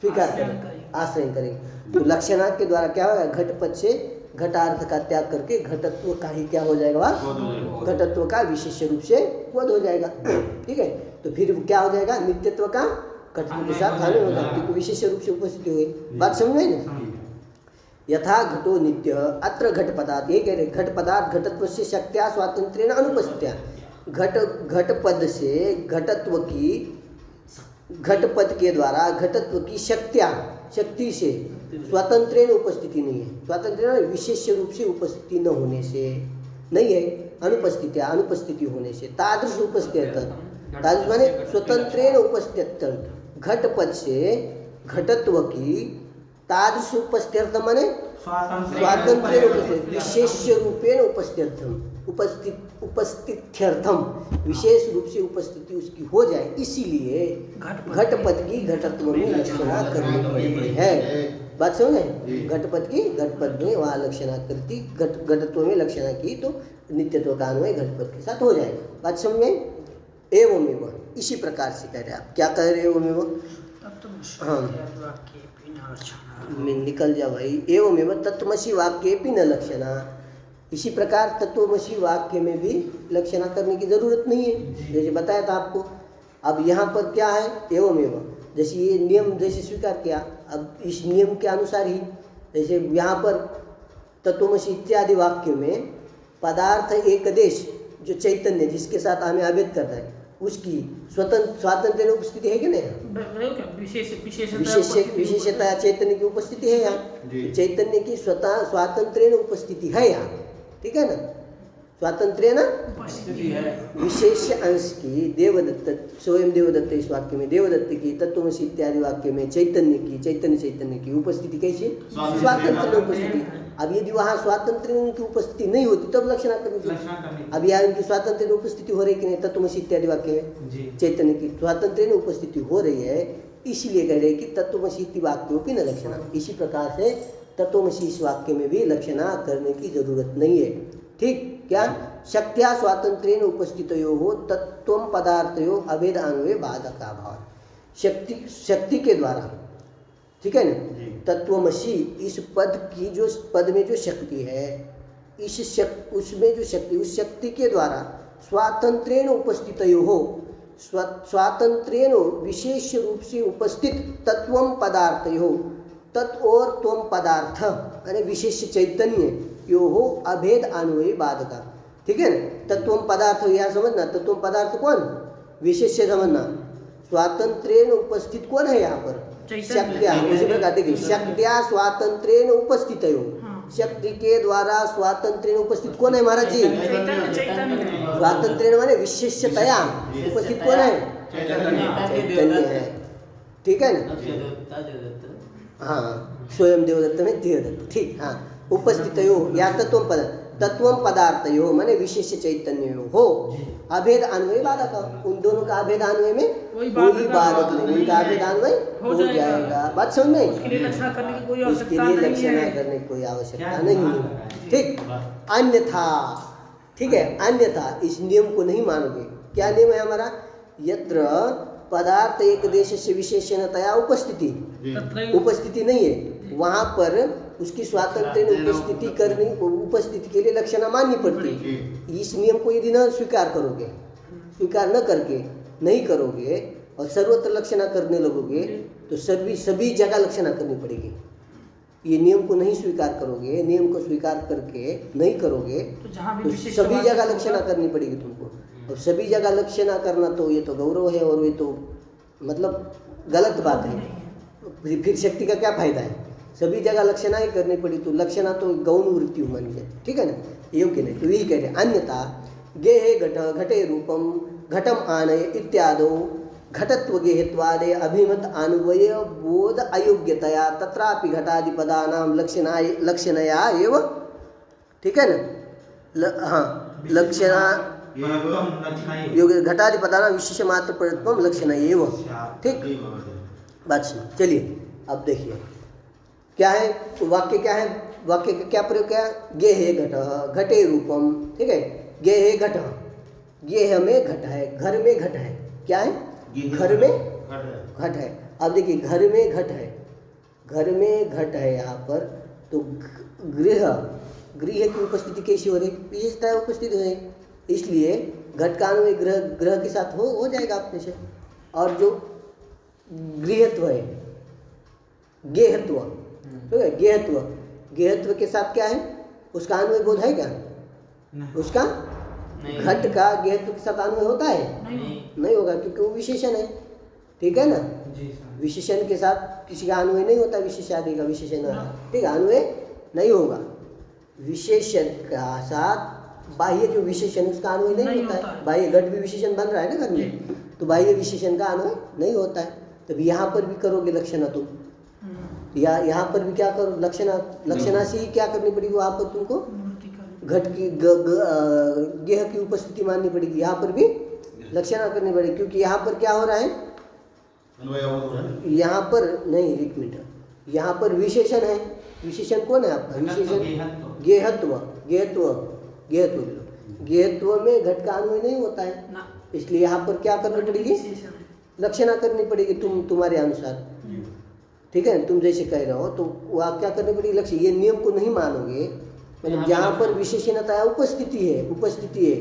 स्वीकार करें, आश्रय करेंगे। तो लक्षणा के द्वारा क्या होगा, घटपद से घटार्थ का त्याग करके घटत्व का ही क्या हो जाएगा, वहाँ घटत्व का विशेष रूप से बोध हो जाएगा, ठीक है। तो फिर क्या हो जाएगा, नित्यत्व का घटत्व के साथ अन्वय होगा, क्योंकि विशेष रूप से उपस्थिति हुई। बात समझ में ना। यथा घटो नित्य, अत्र घट पदार्थ, ये कह रहे घट पदार्थ घटत्व से शक्त्या स्वातंत्र्येण अनुपस्थित्या, घटपद से घटत्व की, घटपद के द्वारा घटत्व की शक्ति से स्वातंत्र्येण उपस्थिति नहीं है, स्वातंत्र्य विशेष रूप से उपस्थिति न होने से नहीं है, अनुपस्थिति होने से, तादृश उपस्थित्यर्थ, तादृश माने स्वतंत्रेण उपस्थित्यर्थ, घटपद से घटत्व की तादृश उपस्थित्यर्थ माने स्वातंत्र्य विशेष रूपेण उपस्थित्यर्थम, विशेष रूप से उपस्थिति उसकी हो जाए, इसीलिए घटपद की घटत्व में लक्षणा करनी पड़ती है। बात समझ में, घटपद की घटपद में वहाँ लक्षणा करती, घटत्व में लक्षणा की तो नित्यत्व का अन्वय घटपद के साथ हो जाएगा। बात समझ में। एवं इसी प्रकार से कह रहे हैं आप, क्या कह रहे हो एवं, तत्त्वमसि हाँ। वाक्येऽपि न लक्षणः। में निकल जा भाई। एवमेव तत्त्वमसि वाक्येऽपि न लक्षणा। इसी प्रकार तत्त्वमसि वाक्य में भी लक्षणा करने की जरूरत नहीं है, जैसे बताया था आपको। अब यहाँ पर क्या है, एवमेव, जैसे ये नियम जैसे स्वीकार किया, अब इस नियम के अनुसार ही, जैसे यहाँ पर तत्त्वमसि इत्यादि वाक्य में पदार्थ एक देश जो चैतन्य जिसके साथ हमें अभेद करना है उसकी स्वातंत्र उपस्थिति है कि नहीं? विशेषता चैतन्य की उपस्थिति है यहाँ, चैतन्य की स्वतः स्वातंत्र उपस्थिति है यहाँ, ठीक है ना? स्वातंत्र ना उपस्थिति है। विशेष अंश की देवदत्त, स्वयं देवदत्त इस वाक्य में देवदत्त की, तत्त्वमसि इत्यादि वाक्य में चैतन्य की उपस्थिति कैसी? स्वातंत्र उपस्थिति। अब यदि वहाँ स्वातंत्र की उपस्थिति नहीं होती तब लक्षणा करनी चाहिए। अब यहाँ इनकी स्वातंत्र उपस्थिति हो रही कि नहीं? तत्त्वमसि इत्यादि वाक्य में चैतन्य की स्वातंत्र उपस्थिति हो रही है, इसीलिए कह रहे कि तत्त्वमसि इति वाक्यों की न लक्षणा। इसी प्रकार से तत्त्वमसि इस वाक्य में भी लक्षणा करने की जरूरत नहीं है, ठीक? क्या? शक्त्या स्वातंत्रेण उपस्थितयोः तत्त्वं पदार्थयोः अभेद अन्वय बाधकाभाव। शक्ति के द्वारा, ठीक है ना? तत्त्वमसि इस पद की जो पद में जो शक्ति है, उसमें जो शक्ति, उस शक्ति के द्वारा स्वातंत्रेण उपस्थितयोः, स्वातंत्रेण विशेष रूप से उपस्थित तत्वं पदार्थयोः, तत्व और त्वम पदार्थ यानी विशेष चैतन्य योहो अभेद अन्वय बाधका, ठीक है ना? तत्वम पदार्थ यह समझना, तत्वम पदार्थ कौन? विशेष समझना। स्वातंत्रेण उपस्थित कौन है यहाँ पर? शक्त्या। उसी प्रकार देखिए, शक्त्या स्वातंत्रेण उपस्थितयो, शक्ति के द्वारा स्वातंत्रेण उपस्थित कौन है महाराज जी? स्वातंत्रेण माने विशेषतया उपस्थित कौन है? चैतन्य है, ठीक है ना? हाँ, स्वयं देवदत्त में देवदत्त, ठीक। हाँ, उपस्थितयो या तत्वम पदार्थयो माने विशेष चैतन्य हो, अभेद अन्वय बाधक, उन दोनों का अभेद अन्वय में कोई बाधक नहीं, उनका अभेद अन्वय हो जाएगा। बात समझ में? उसके लिए लक्षणा करने की कोई उसके आवश्यकता लिए नहीं लक्षणा है। करने की कोई आवश्यकता नहीं, ठीक? अन्यथा, ठीक है, अन्यथा इस नियम को नहीं मानोगे। क्या नियम है हमारा? यत्र पदार्थ एक देश से विशेषणतया उपस्थिति नहीं है, वहाँ पर उसकी स्वातंत्र्य उपस्थिति करनी, उपस्थिति के लिए लक्षणा माननी पड़ती है। इस नियम को यदि न स्वीकार करोगे, स्वीकार न करके नहीं करोगे और सर्वत्र लक्षणा करने लगोगे तो सभी जगह लक्षणा करनी पड़ेगी। ये नियम को नहीं स्वीकार करोगे, नियम को स्वीकार करके नहीं करोगे तो सभी जगह लक्षणा करनी पड़ेगी तुमको। और सभी जगह लक्षणा करना तो ये तो गौरव है और ये तो मतलब गलत बात है। फिर शक्ति का क्या फायदा है? सभी जगह लक्षणा ही करनी पड़ी तो लक्षणा तो गौण वृत्ति मानी जाती, ठीक है ना? योग्य नहीं। तो यही कह रहे अन्यथा गेहे घटे रूपम घटम आनय इत्यादो घटत्व गेहत्वादे अभिमत अन्वय बोध अयोग्यतया तत्रापि घटादि पदानाम लक्षणया एव, ठीक है ना? हाँ, लक्षणा योग्य घटादि पदानाम विशेष मात्र प्रत्वम लक्षण एव, ठीक? बात सुनो, चलिए अब देखिए क्या है तो वाक्य क्या है? वाक्य का क्या प्रयोग किया? गेहे घट घटे रूपम, ठीक है? गेहे घट, गेह में घट है, घर में घट है, क्या है? घर में घट है। अब देखिए घर में घट है, घर में घट है यहाँ पर, तो गृह की उपस्थिति कैसी हो रही? विशेषता उपस्थित है, इसलिए घट का अन्वय ग्रह के साथ हो जाएगा अपने से। और जो गृहत्व है, गेहत्व, ठीक है? गेहत्व के साथ क्या है? उसका अन्वय बोध है क्या? उसका घट का गेहत्व के साथ अन्वय होता है? नहीं होगा, क्योंकि वो विशेषण है, ठीक है ना? विशेषण के साथ किसी का अन्वय नहीं होता, विशेषादि का विशेषण, ठीक है? अन्वय नहीं होगा। विशेषण का साथ बाह्य जो विशेषण उसका अन्वय नहीं होता है। बाह्य घट भी विशेषण बन रहा है ना घर में, तो बाह्य विशेषण का अन्वय नहीं होता है। तब यहाँ पर भी करोगे लक्षणा तुम, यहाँ पर भी क्या करो? लक्षणा से ही क्या करनी पड़ेगी? वहाँ पर तुमको घट की गेह की उपस्थिति माननी पड़ेगी, यहाँ पर भी लक्षणा करनी पड़ेगी, क्योंकि यहाँ पर क्या हो रहा है? यहाँ पर नहीं, एक मिनट, यहाँ पर विशेषण है। विशेषण कौन है आपका? विशेषण गेहत्व में घट का अन्वय नहीं होता है, इसलिए यहाँ पर क्या करनी पड़ेगी? लक्षणा करनी पड़ेगी तुम्हारे अनुसार, ठीक है। तुम जैसे कह रहे हो तो वह क्या करनी पड़ेगी, लक्ष्य। ये नियम को नहीं मानोगे, मतलब जहाँ पर विशेषणता उपस्थिति है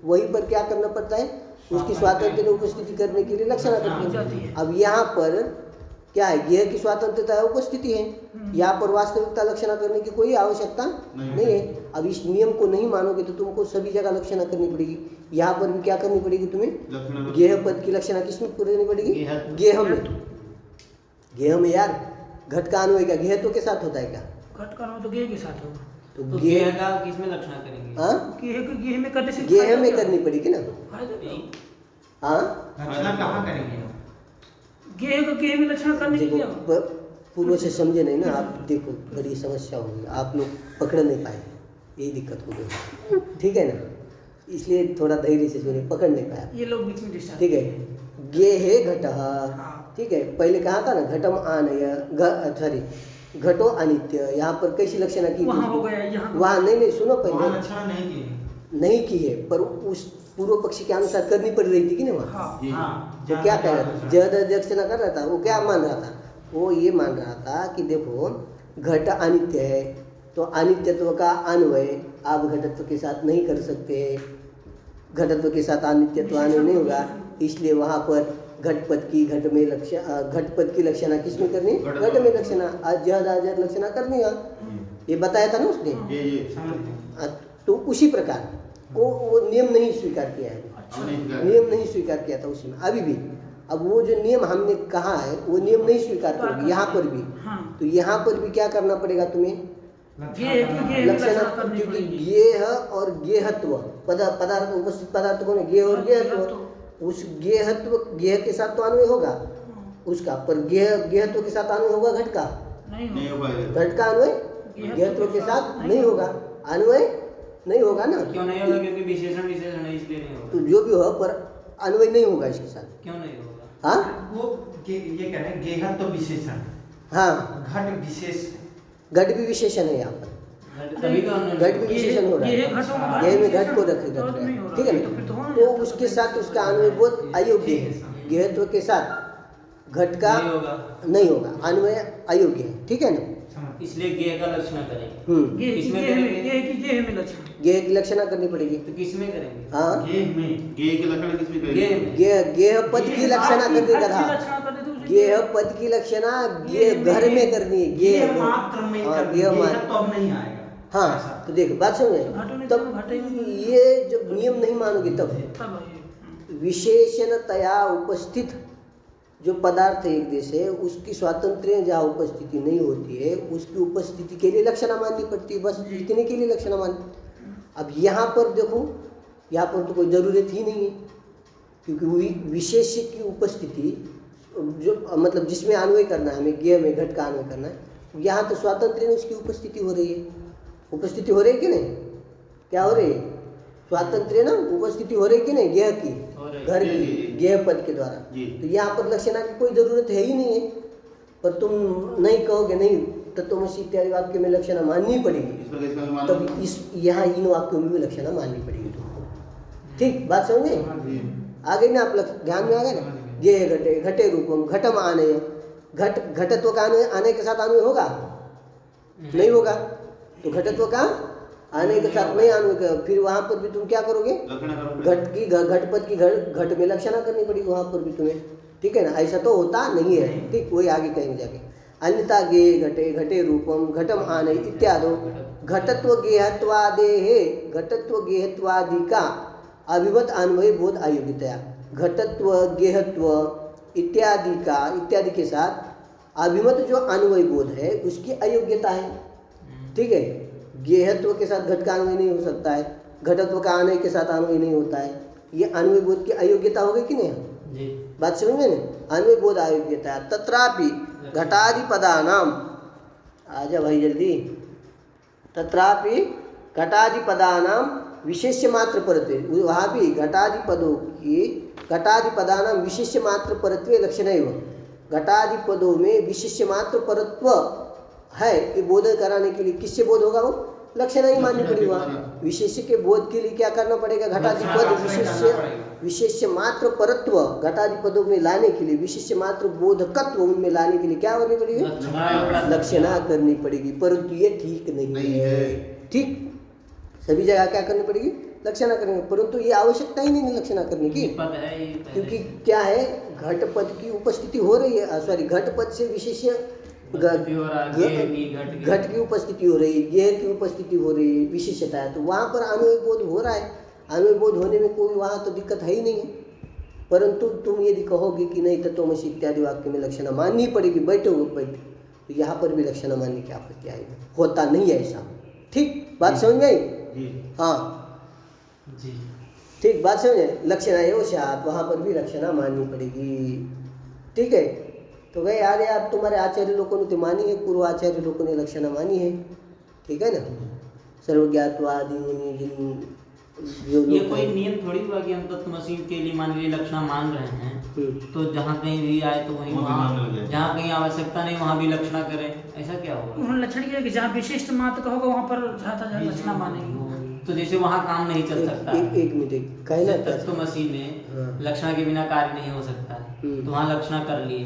वहीं पर क्या करना पड़ता है, उसकी स्वातंत्र उपस्थिति करने के लिए लक्षणा करनी पड़ती है। अब यहाँ पर क्या है, गेह की स्वतंत्रता उपस्थिति है, यहाँ पर वास्तविकता लक्षणा करने की कोई आवश्यकता नहीं है। अब इस नियम को नहीं मानोगे तो तुमको सभी जगह लक्षणा करनी पड़ेगी। यहाँ पर भी क्या करनी पड़ेगी तुम्हें, गेह पद की लक्षणा किसमें करनी पड़ेगी, गेह में यार घट का अन्वय क्या गेहत्व के साथ होता है क्या, घट का नाम तो गेह के साथ होगा। तो तो गेह का किसमें लक्षणा करेंगे? हाँ गेह में करने से गेह में करनी पड़ेगी ना। हाँ लक्षणा कहाँ करेंगे? गेह में लक्षण करने की क्या? पूर्व से समझे नहीं ना आप, देखो बड़ी समस्या होगी, आप लोग पकड़ नहीं पाए, यही दिक्कत हो गई, ठीक है ना। इसलिए थोड़ा धैर्य से सुनिए, पकड़ नहीं पाया, ये लोग बीच में डिस्टर्ब, ठीक है। गेहे घटः, ठीक है। पहले कहा था ना घटम आनय, सॉरी घटो अनित्य, यहाँ पर कैसी लक्षणा की, वहाँ हो गया, यहाँ वहाँ नहीं सुनो, पहले लक्षणा नहीं की है, पर उस पूर्व पक्षी के अनुसार करनी पड़ रही थी कि नहीं वहाँ। तो क्या कह रहा था, जद लक्षणा कर रहा था, वो क्या मान रहा था, वो ये मान रहा था कि देखो घट अनित्य है, तो अनित्यत्व का अन्वय आप घटत्व के साथ नहीं कर सकते, घटत्व के साथ अनित्यत्व अन्वय नहीं होगा, इसलिए वहाँ पर घटपद की घटपद की लक्षणा किसमें करनी, घट में लक्षणा, अजद लक्षणा करनी है, ये बताया था ना उसने। तो उसी प्रकार वो नियम नहीं स्वीकार किया है, नियम नहीं स्वीकार किया था उसमें अभी भी। अब वो जो नियम हमने कहा है वो नियम नहीं स्वीकार करोगे यहाँ पर भी, तो यहाँ पर भी क्या करना पड़ेगा तुम्हें, लक्षणा, क्योंकि गेह और गेहत्व पदार्थ उपस्थित पदार्थ कौन है, गेह और गेहत्व, उस गेह के साथ तो अन्वय होगा उसका, पर गेहत्व के साथ अन्वय होगा घट का नहीं होगा, घट का अन्वय गेहत्व के साथ नहीं होगा, अन्वय नहीं होगा ना। क्यों नहीं होगा? क्योंकि विशेषण है, इसलिए नहीं होगा। तो जो भी हो पर अन्वय नहीं होगा इसके साथ, क्यों नहीं होगा? हाँ वो ये कह रहे हैं गेह तो विशेषण, हाँ घट विशेष, घट भी विशेषण है यहाँ पर, तभी तो घट भी विशेषण हो रहा है, गेह में घट को रख रहा है, ठीक है ना। तो उसके साथ उसका अन्वय बहुत अयोग्य है, गेहत्व के साथ घट का नहीं होगा, अन्वय अयोग्य है, ठीक है ना। इसलिए गेह का लक्षणा करेंगे, गेह की लक्षणा करनी पड़ेगी, तो किसमें करेंगे? हाँ गेह की लक्षणा किसमें करेंगे? गेह पद की लक्षणा करने का था, गेह पद की लक्षणा गेह घर में करनी है, गेह मात्र में हाँ, करनी, गेह गेह मात्र, तो अब नहीं आएगा। हाँ तो देखो बात समझे, तब ये जब नियम नहीं मानोगे तब विशेषणतया उपस्थित जो पदार्थ है एक देश है, उसकी स्वातंत्र्य जहाँ उपस्थिति नहीं होती है उसकी उपस्थिति के लिए लक्षणा माननी पड़ती है, बस इतने के लिए लक्षणा माननी। अब यहाँ पर देखो, यहाँ पर तो कोई ज़रूरत ही नहीं है, क्योंकि विशेष की उपस्थिति जो मतलब जिसमें अन्वय करना है, हमें गेह में घट का अन्वय करना है, यहाँ तो स्वातंत्र्य उसकी उपस्थिति हो रही है, उपस्थिति हो रही है कि नहीं, क्या हो रही है, स्वातंत्र्य ना उपस्थिति हो रही है कि नहीं, गेह की घर की गेह पद के द्वारा, तो यहाँ पर लक्षणा की कोई जरूरत है ही नहीं है। पर तुम नहीं कहोगे नहीं तत्वमसि इत्यादि वाक्य में लक्षणा माननी पड़ेगी, तब इस यहाँ इन वाक्यों में भी लक्षणा माननी पड़ेगी तुमको, ठीक बात समझे, आ गई ना आप, ध्यान में आ गए ना। गेह घटे घटे रूपम घटम आने, घटत्व का आने के साथ अन्वय होगा नहीं होगा, तो घटत्व का आने के साथ नहीं आने, फिर वहाँ पर भी तुम क्या करोगे, घटपद की घट में लक्षणा करनी पड़ेगी वहाँ पर भी तुम्हें, ठीक है ना। ऐसा तो होता नहीं है, ठीक, वही आगे कहेंगे जाके। अन्यथा गे घटे घटे रूपम घटम आने इत्यादि घटत्व गेहत्वादेहे घटत्व गेहत्वादि का अभिवत अन्वय बोध अयोग्यतया, घटत्व गेहत्व इत्यादि का इत्यादि के साथ अभिमत जो अन्वय बोध है उसकी अयोग्यता है, ठीक है। गेहत्व के साथ घट का अन्वय नहीं हो सकता है, घटत्व का आने के साथ अन्वय नहीं होता है, ये अन्वय बोध की अयोग्यता हो गई कि नहीं जी? बात समझ में नहीं, अन्वय बोध अयोग्यता है। तत्रापि घटादि पदानाम, आजा भाई जल्दी, तत्रापि घटादि पदानाम विशेष्य मात्र परत्वे, वहाँ भी घटादि पदों की घटादि पदानाम विशेष्य मात्र परत्वे लक्षण है, घटादि पदों में विशेष्य मात्र परत्व है कि बोध कराने के लिए किससे बोध होगा, वो लक्षणा ही माननी पड़ेगी वहाँ। विशेष्य के बोध के लिए क्या करना पड़ेगा? घटादि पद विशेष्य मात्र परत्व घटादि पदों में लाने के लिए, विशेष्य मात्र बोधकत्व उनमें लाने के लिए क्या करनी पड़ेगी? लक्षणा करनी पड़ेगी। परंतु ये ठीक नहीं है। ठीक, सभी जगह क्या करनी पड़ेगी? लक्षणा करेंगे, परंतु ये आवश्यकता ही नहीं लक्षणा करने की, क्योंकि क्या है, घट पद की उपस्थिति हो रही है, सॉरी घट पद से विशेष्य घट की उपस्थिति हो रही है, गेह की उपस्थिति हो रही है, विशेषता है, तो वहाँ पर अन्वय बोध हो रहा है। अन्वय बोध होने में कोई वहाँ तो दिक्कत है ही नहीं है। परंतु तुम यदि कहोगे कि नहीं तत्वमसि इत्यादि वाक्य में लक्षणा माननी पड़ेगी, बैठो तो यहाँ पर भी लक्षणा मानने की आपत्ति आएगी, होता नहीं है ऐसा। ठीक, बात समझ में आई? हाँ जी, ठीक, बात समझे। लक्षणा है वशात, वहाँ पर भी लक्षणा माननी पड़ेगी। ठीक है, तो गए आगे आप तुम्हारे आचार्य लोगों ने तो मानी है, पूर्व आचार्य लोगों ने लक्षणा मानी है। ठीक है ना, सर्वज्ञात्वादि जिन जो ये लोग कोई नियम थोड़ी हुआ कि हम तत्वमसि के लिए मान लीजिए लक्षणा मान रहे हैं तो जहाँ कहीं भी आए तो वहीं वहाँ, जहाँ कहीं आवश्यकता नहीं वहाँ भी लक्षणा करें, ऐसा क्या होगा? उन्होंने लक्षण किया कि जहाँ विशिष्ट मात्र का होगा वहाँ पर जहाँ लक्षणा मानेगी। तो जैसे वहाँ काम नहीं चल सकता, एक मिनट कहना तत्वमसि में लक्षणा के बिना कार्य नहीं हो सकता है, तो वहाँ लक्षणा कर लिए।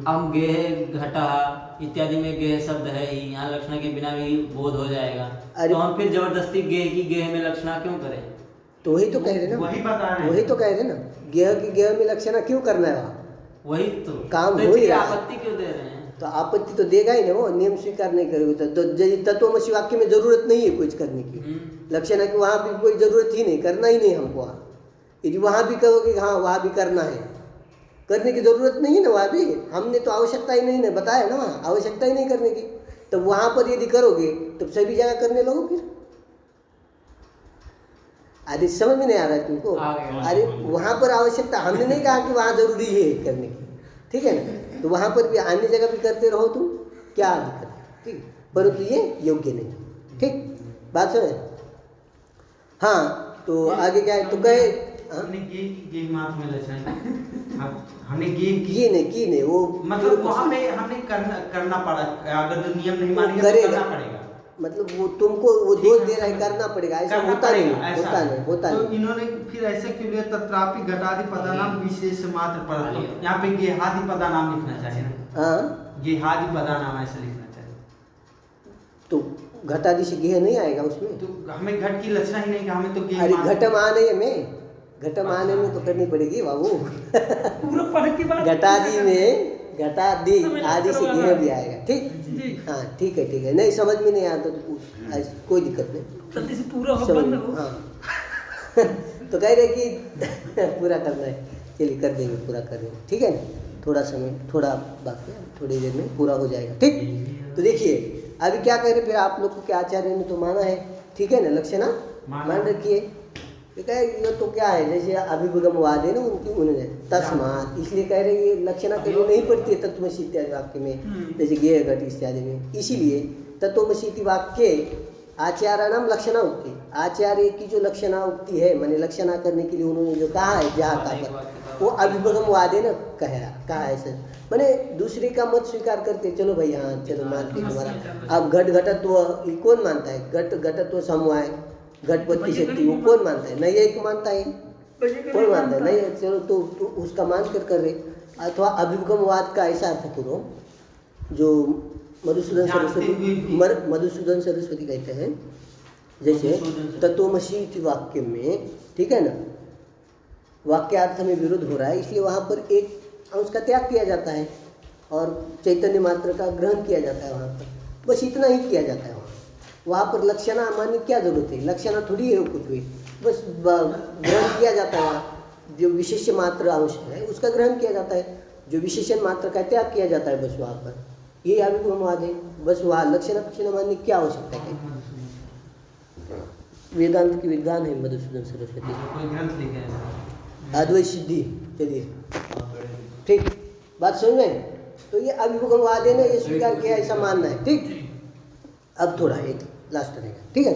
अब गेह घटा इत्यादि में गेह शब्द है ही, यहाँ लक्षणा के बिना भी बोध हो जाएगा, तो हम फिर जबरदस्ती गेह की गेह में लक्षणा क्यों करें? तो वही तो कह रहे ना, वही बता रहे हैं, वही तो कह रहे ना, गेह की गेह में लक्षणा क्यों करना है वहाँ? वही तो काम तो हो ही रहा है। आपत्ति क्यों दे रहे हैं? तो आपत्ति तो देगा ही ना, वो नियम स्वीकार नहीं करोगे तो तत्वमसि वाक्य में जरूरत नहीं है कुछ करने की, लक्षणा की वहाँ भी कोई जरूरत ही नहीं, करना ही नहीं हमको वहाँ। यदि वहाँ भी कहोगे हाँ वहाँ भी करना है, करने की जरूरत नहीं है ना, वहाँ भी हमने तो आवश्यकता ही नहीं ना बताया ना, वहाँ आवश्यकता ही नहीं करने की, तो वहाँ पर यदि करोगे तो सभी जगह करने लगो फिर। अरे समझ में नहीं आ रहा है तुमको? अरे वहाँ पर आवश्यकता, हमने नहीं कहा कि वहाँ जरूरी है करने की, ठीक है ना, तो वहाँ पर भी अन्य जगह भी करते रहो तुम, क्या दिक्कत है? ठीक, परंतु ये योग्य नहीं। ठीक, बात समझ? हाँ, तो आगे क्या है, तो कहे हमने गे मात्र में लक्षण, हमने गे नहीं वो मतलब वहाँ पे हमने करना पड़ा, अगर जो नियम नहीं मानेंगे तो करना पड़ेगा, मतलब वो तुमको वो दोष दे रहा है, करना पड़ेगा, ऐसा होता नहीं, तो इन्होंने फिर ऐसे क्यों लिया? तत्रापि घटादि पदानाम विशेष मात्र परत्व, यहाँ पे गेहादि पदानाम लिखना चाहिए ना। हाँ, गेहादि पदानाम ऐसा लिखना चाहिए, तो घटादि से गेह नहीं आएगा उसमें, तो हमें घट की लक्षणा ही नहीं, हमें तो अरे घटम आने में, घटम आने में तो करनी पड़ेगी बाबू। पूरा पढ़ की बात, घटादि में घटादि आदि से गेह भी आएगा। ठीक, हाँ ठीक है, नहीं समझ में नहीं आता तो कोई दिक्कत नहीं, जल्दी से पूरा हो, समझ बंद में, हो। हाँ। तो कह रहे कि पूरा करना है, चलिए कर देंगे, पूरा कर देंगे, ठीक है ना, थोड़ा समय थोड़ा बाकी है, थोड़ी देर में पूरा हो जाएगा। ठीक, तो देखिए अभी क्या कह रहे, फिर आप लोग को क्या आचार्य ने तो माना है, ठीक है ना, लक्षणा मान रखिए। ये कहे ये तो क्या है, जैसे अभिभगमवाद है ना उनकी, उन्होंने तस्मात् इसलिए कह रहे ये लक्षणा कभी नहीं पड़ती है तत्वमसि इत्यादि वाक्य में, जैसे गेह घट इत्यादि में, इसीलिए तत्वमसि इति वाक्य आचार्याणाम लक्षणा उक्ति, आचार्य की जो लक्षणा उक्ति है, माने लक्षणा करने के लिए उन्होंने जो कहा है जहाँ का वो अभिभगमवाद है ना, कहा है सर, मैंने दूसरे का मत स्वीकार करते, चलो भाई हाँ चलो मानते तुम्हारा। अब घट घटत्व कौन मानता है? घट घटत्व समवाय घटपति शक्ति वो कौन मानता है? नहीं एक मानता है, कौन मानता है? नहीं, चलो तो उसका मान कर रहे। अथवा अभिगमवाद का ऐसा अर्थ करो जो मधुसूदन सरस्वती कहते हैं, जैसे तत्वमसि इति वाक्य में, ठीक है ना, वाक्यार्थ में विरोध हो रहा है, इसलिए वहाँ पर एक अंश का त्याग किया जाता है और चैतन्य मात्र का ग्रहण किया जाता है वहाँ पर, बस इतना ही किया जाता है। वहाँ पर लक्षणा मानने की क्या जरूरत है? लक्षणा थोड़ी है वो कुछ भी, बस ग्रहण किया जाता है। वहाँ जो विशेष मात्र अंश है उसका ग्रहण किया जाता है, जो विशेषण मात्र का त्याग किया जाता है, बस वहाँ पर ये अभिगमवाद है। बस वहाँ लक्षणा मानने की क्या आवश्यकता है? वेदांत की विद्वान है मधुसूदन सरस्वती, अद्वैत सिद्धि। चलिए ठीक, बात समझ में? तो ये अभिगमवाद है ना, ये स्वीकार किया, ऐसा मानना है। ठीक, अब थोड़ा एक लास्ट रहेगा, ठीक है।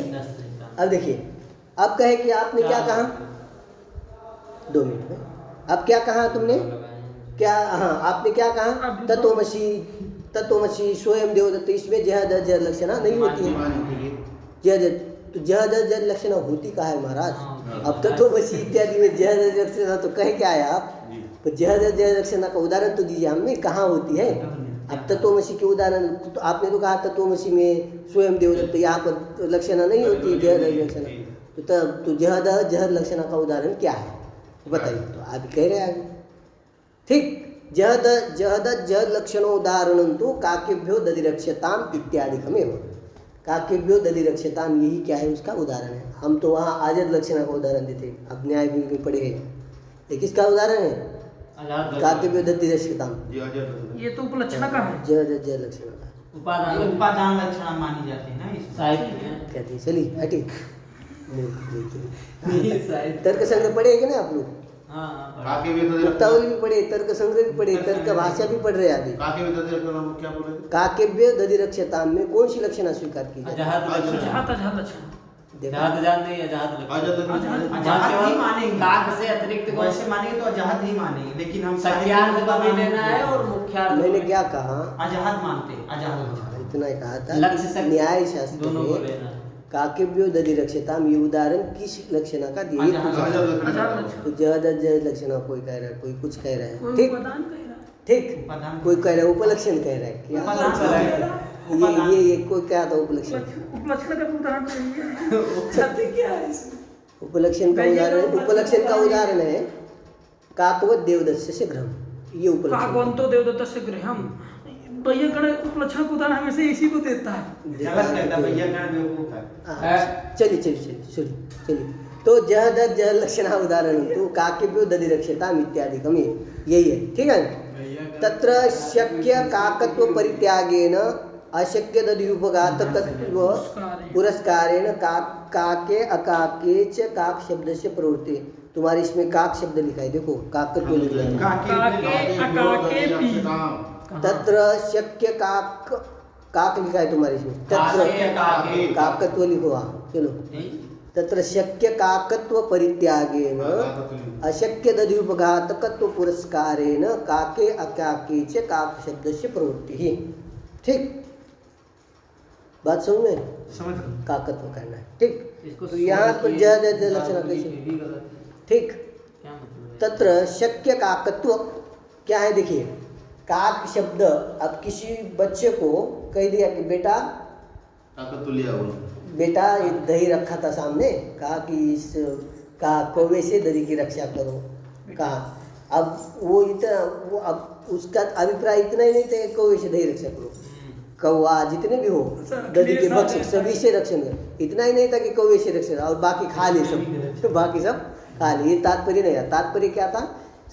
अब देखिए, अब कहे कि आपने क्या कहा, 2 मिनट में, अब क्या कहा तुमने? क्या, हाँ आपने क्या कहा? तत्वमसि स्वयं देवदत्त, इसमें जह लक्षणा नहीं होती है। तो जह जल लक्षणा होती कहाँ है महाराज? अब तो मसी इत्यादि में जह जल लक्षणा तो कह क्या आया आप? तो जह जल लक्षणा का उदाहरण तो दीजिए हमें, कहाँ होती है? अब तत्वमसी के उदाहरण तो आपने तो कहा तत्वमसी में स्वयं देवदत्त, तो यहाँ पर लक्षणा नहीं होती है जह लक्षणा, तो तब तो जह लक्षणा का उदाहरण क्या है बताइए? तो आप कह रहे हैं ठीक, जह लक्षणों उदाहरण तो काकेभ्यो दधिरक्षताम इत्यादिकमेव। काकेभ्यो दधिरक्षताम यही क्या है उसका उदाहरण है। हम तो वहाँ आजद लक्षणा का उदाहरण देते, अब न्याय भी पढ़े हैं, ये किसका उदाहरण है? काकेभ्यो दधिरक्षताम, ये तो उपलक्षण का है। जह लक्षणा का उपादान लक्षण मानी जाती है ना इस कहते हैं। चलिए हटी तर्क संग्रह पढ़ेगा ना आप लोग? मुक्तावली भी पढ़े, तर्क संग्रह भी पढ़े, तर्क भाषा भी पढ़ रहे हैं अभी। काकेभ्यो दधिरक्षताम में कौन सी लक्षणा स्वीकार की जाती है? काक से अतिरिक्त वैसे मानेंगे तो अजहत ही मानेंगे, लेकिन हम संज्ञार्थ का भी लेना है और मुख्यार्थ मैंने क्या कहा? अजहत मानते हैं, अजहत इतना ही कहा था। लक्ष्य से न्याय शास्त्र दोनों को में लेना है। काकेभ्यो दधिरक्षताम ये उदाहरण किस लक्षणा का दिए? तो जह लक्षणा कोई कह रहा है, कोई कुछ कह रहा है, ठीक ठीक, कोई कह रहा है उपलक्षण कह रहा है, क्या ये कोई क्या था उपलक्षण? उपलक्षण का उदाहरण क्या है? उपलक्षण का उदाहरण, उपलक्षण का उदाहरण है काकवत देवदत्त से ग्रहम, ये उपलक्षण। काकवंतो देवदत्त से ग्रहम, भैया गण उपलक्षण को उदाहरण हमेशा इसी को देता है। चलिए चलिए चलिए, तो जह लक्षणा उदाहरण तो काकेभ्यो दधिरक्षताम इत्यादि कमी यही है, ठीक है। तत्र शक्य काकत्व परित्यागेन अशक्य दधि उपघातकत्व पुरस्कारेण काके अकाके च काक शब्द से प्रवृत्ति। तुम्हारे इसमें काक शब्द लिखा है, देखो काकत्व लिखा है। तत्र शक्य काक लिखा है तुम्हारे इसमें, तत्र काकत्व लिखो। चलो, तत्र शक्य काकत्व परित्यागेन अशक्य दधि उपघातकत्व पुरस्कारेण काके अकाके च काक शब्द से प्रवृत्ति। ठीक, बात समझ में? काकत्व कहना है, ठीक। तो यहाँ पर जह लक्षणा कैसे? ठीक, तत्र शक्य काकत्व क्या है? देखिए, काक शब्द, अब किसी बच्चे को कह दिया कि बेटा एक दही रखा था सामने, कहा कि इस कौवे से दही की रक्षा करो, कहा। अब वो अब उसका अभिप्राय इतना ही नहीं था कि कौवे से दही रक्षा करो, कौवा जितने भी हो दही के भक्षक सभी से रक्षण कर, इतना ही नहीं था कि कौवे से रक्षण और बाकी खा ले सब, बाकी सब खा ले, ये तात्पर्य नहीं है। तात्पर्य क्या था?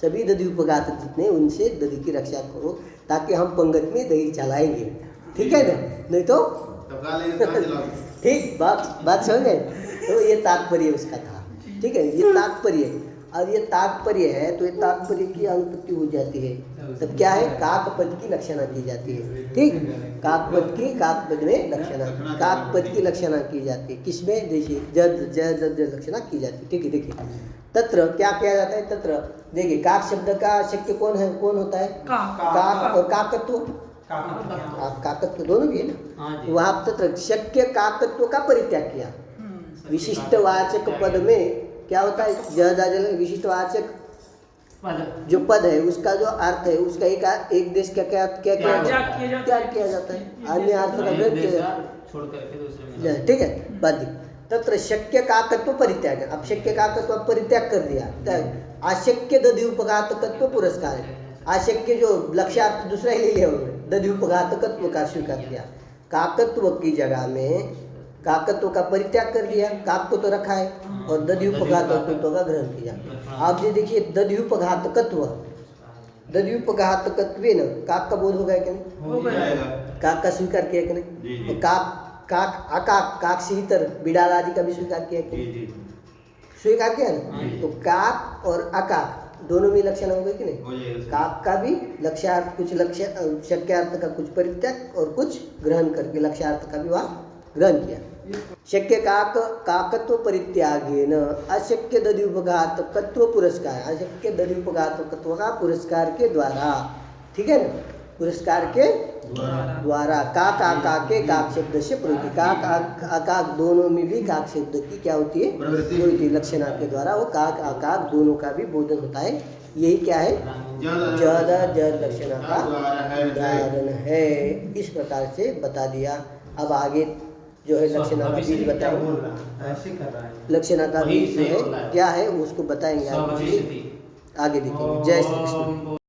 सभी दधि उपघात जितने उनसे दधि की रक्षा करो ताकि हम पंगत में दही चलाएंगे, ठीक है ना? नहीं तो ठीक, बात समझ गए? तो ये तात्पर्य उसका था, ठीक है, ये तात्पर्य। अब ये तात्पर्य है तो ये तात्पर्य की अनुपत्ति हो जाती है, तब क्या है? काकपद की लक्षणा की जाती है, ठीक। काकपद में लक्षणा, काकपद की लक्षणा की जाती है, किसमें? देखिए, जद लक्षणा की जाती है, ठीक है। देखिए, तत्र क्या किया जाता है? तत्र देखिए, काक शब्द का शक्य कौन है, कौन होता है? काक और काकत्व, काकत्व दोनों भी है ना। वहाँ तत्र शक्य काकत्व का परित्याग किया। विशिष्टवाचक पद में क्या होता है? जल विशिष्टवाचक जो पद है उसका जो अर्थ है उसका एक देश का क्या किया जाता है, अन्य अर्थ का ग्रहण किया जाता है, ठीक है। बात तत्र शक्य काकत्व परित्याग, अब शक्य काकत्व परित्याग कर दिया, अशक्य दधि उपघातकत्व पुरस्कार है। अशक्य जो लक्ष्यार्थ दूसरा ही ले लिया उन्होंने, दधि उपघातकत्व का स्वीकार किया, काकत्व की जगह में काकत्व का परित्याग कर दिया, काक को तो रखा है और दधि उपघातकत्व का ग्रहण किया। आप ये देखिए, दधि उपघातकत्व न काक का बोध हो गया क्या नहीं? काक का स्वीकार किया कि नहीं? काक से ही तर बिडाल आदि का भी स्वीकार किया कि स्वीकार किया ना? तो काक और अकाक दोनों में लक्षण हो गए कि नहीं? काक का भी लक्ष्यार्थ, कुछ शक्यार्थ का कुछ परित्याग और कुछ ग्रहण करके लक्ष्यार्थ का भी वहाँ ग्रहण किया। शक्य काकत्व परित्यागेन अशक्य दधि उपघातकत्व पुरस्कार, अशक्य दधि उपघातकत्व का पुरस्कार के द्वारा, ठीक है ना? पुरस्कार के द्वारा। काक के काक शब्द से प्रवृत्ति, काक आकाक दोनों में भी काक शब्द की क्या होती है? प्रवृत्ति। लक्षणा के द्वारा वो काक आकाक दोनों का भी बोधन होता है। यही क्या है? ज्यादा जल लक्षणा का उदाहरण है। इस प्रकार से बता दिया। अब आगे जो है लक्षणा का बीज बताएंगे। ऐसे कर रहा है। लक्षणा का बीज जो है क्या है उसको बताएंगे आगे देखेंगे। जय श्री कृष्ण।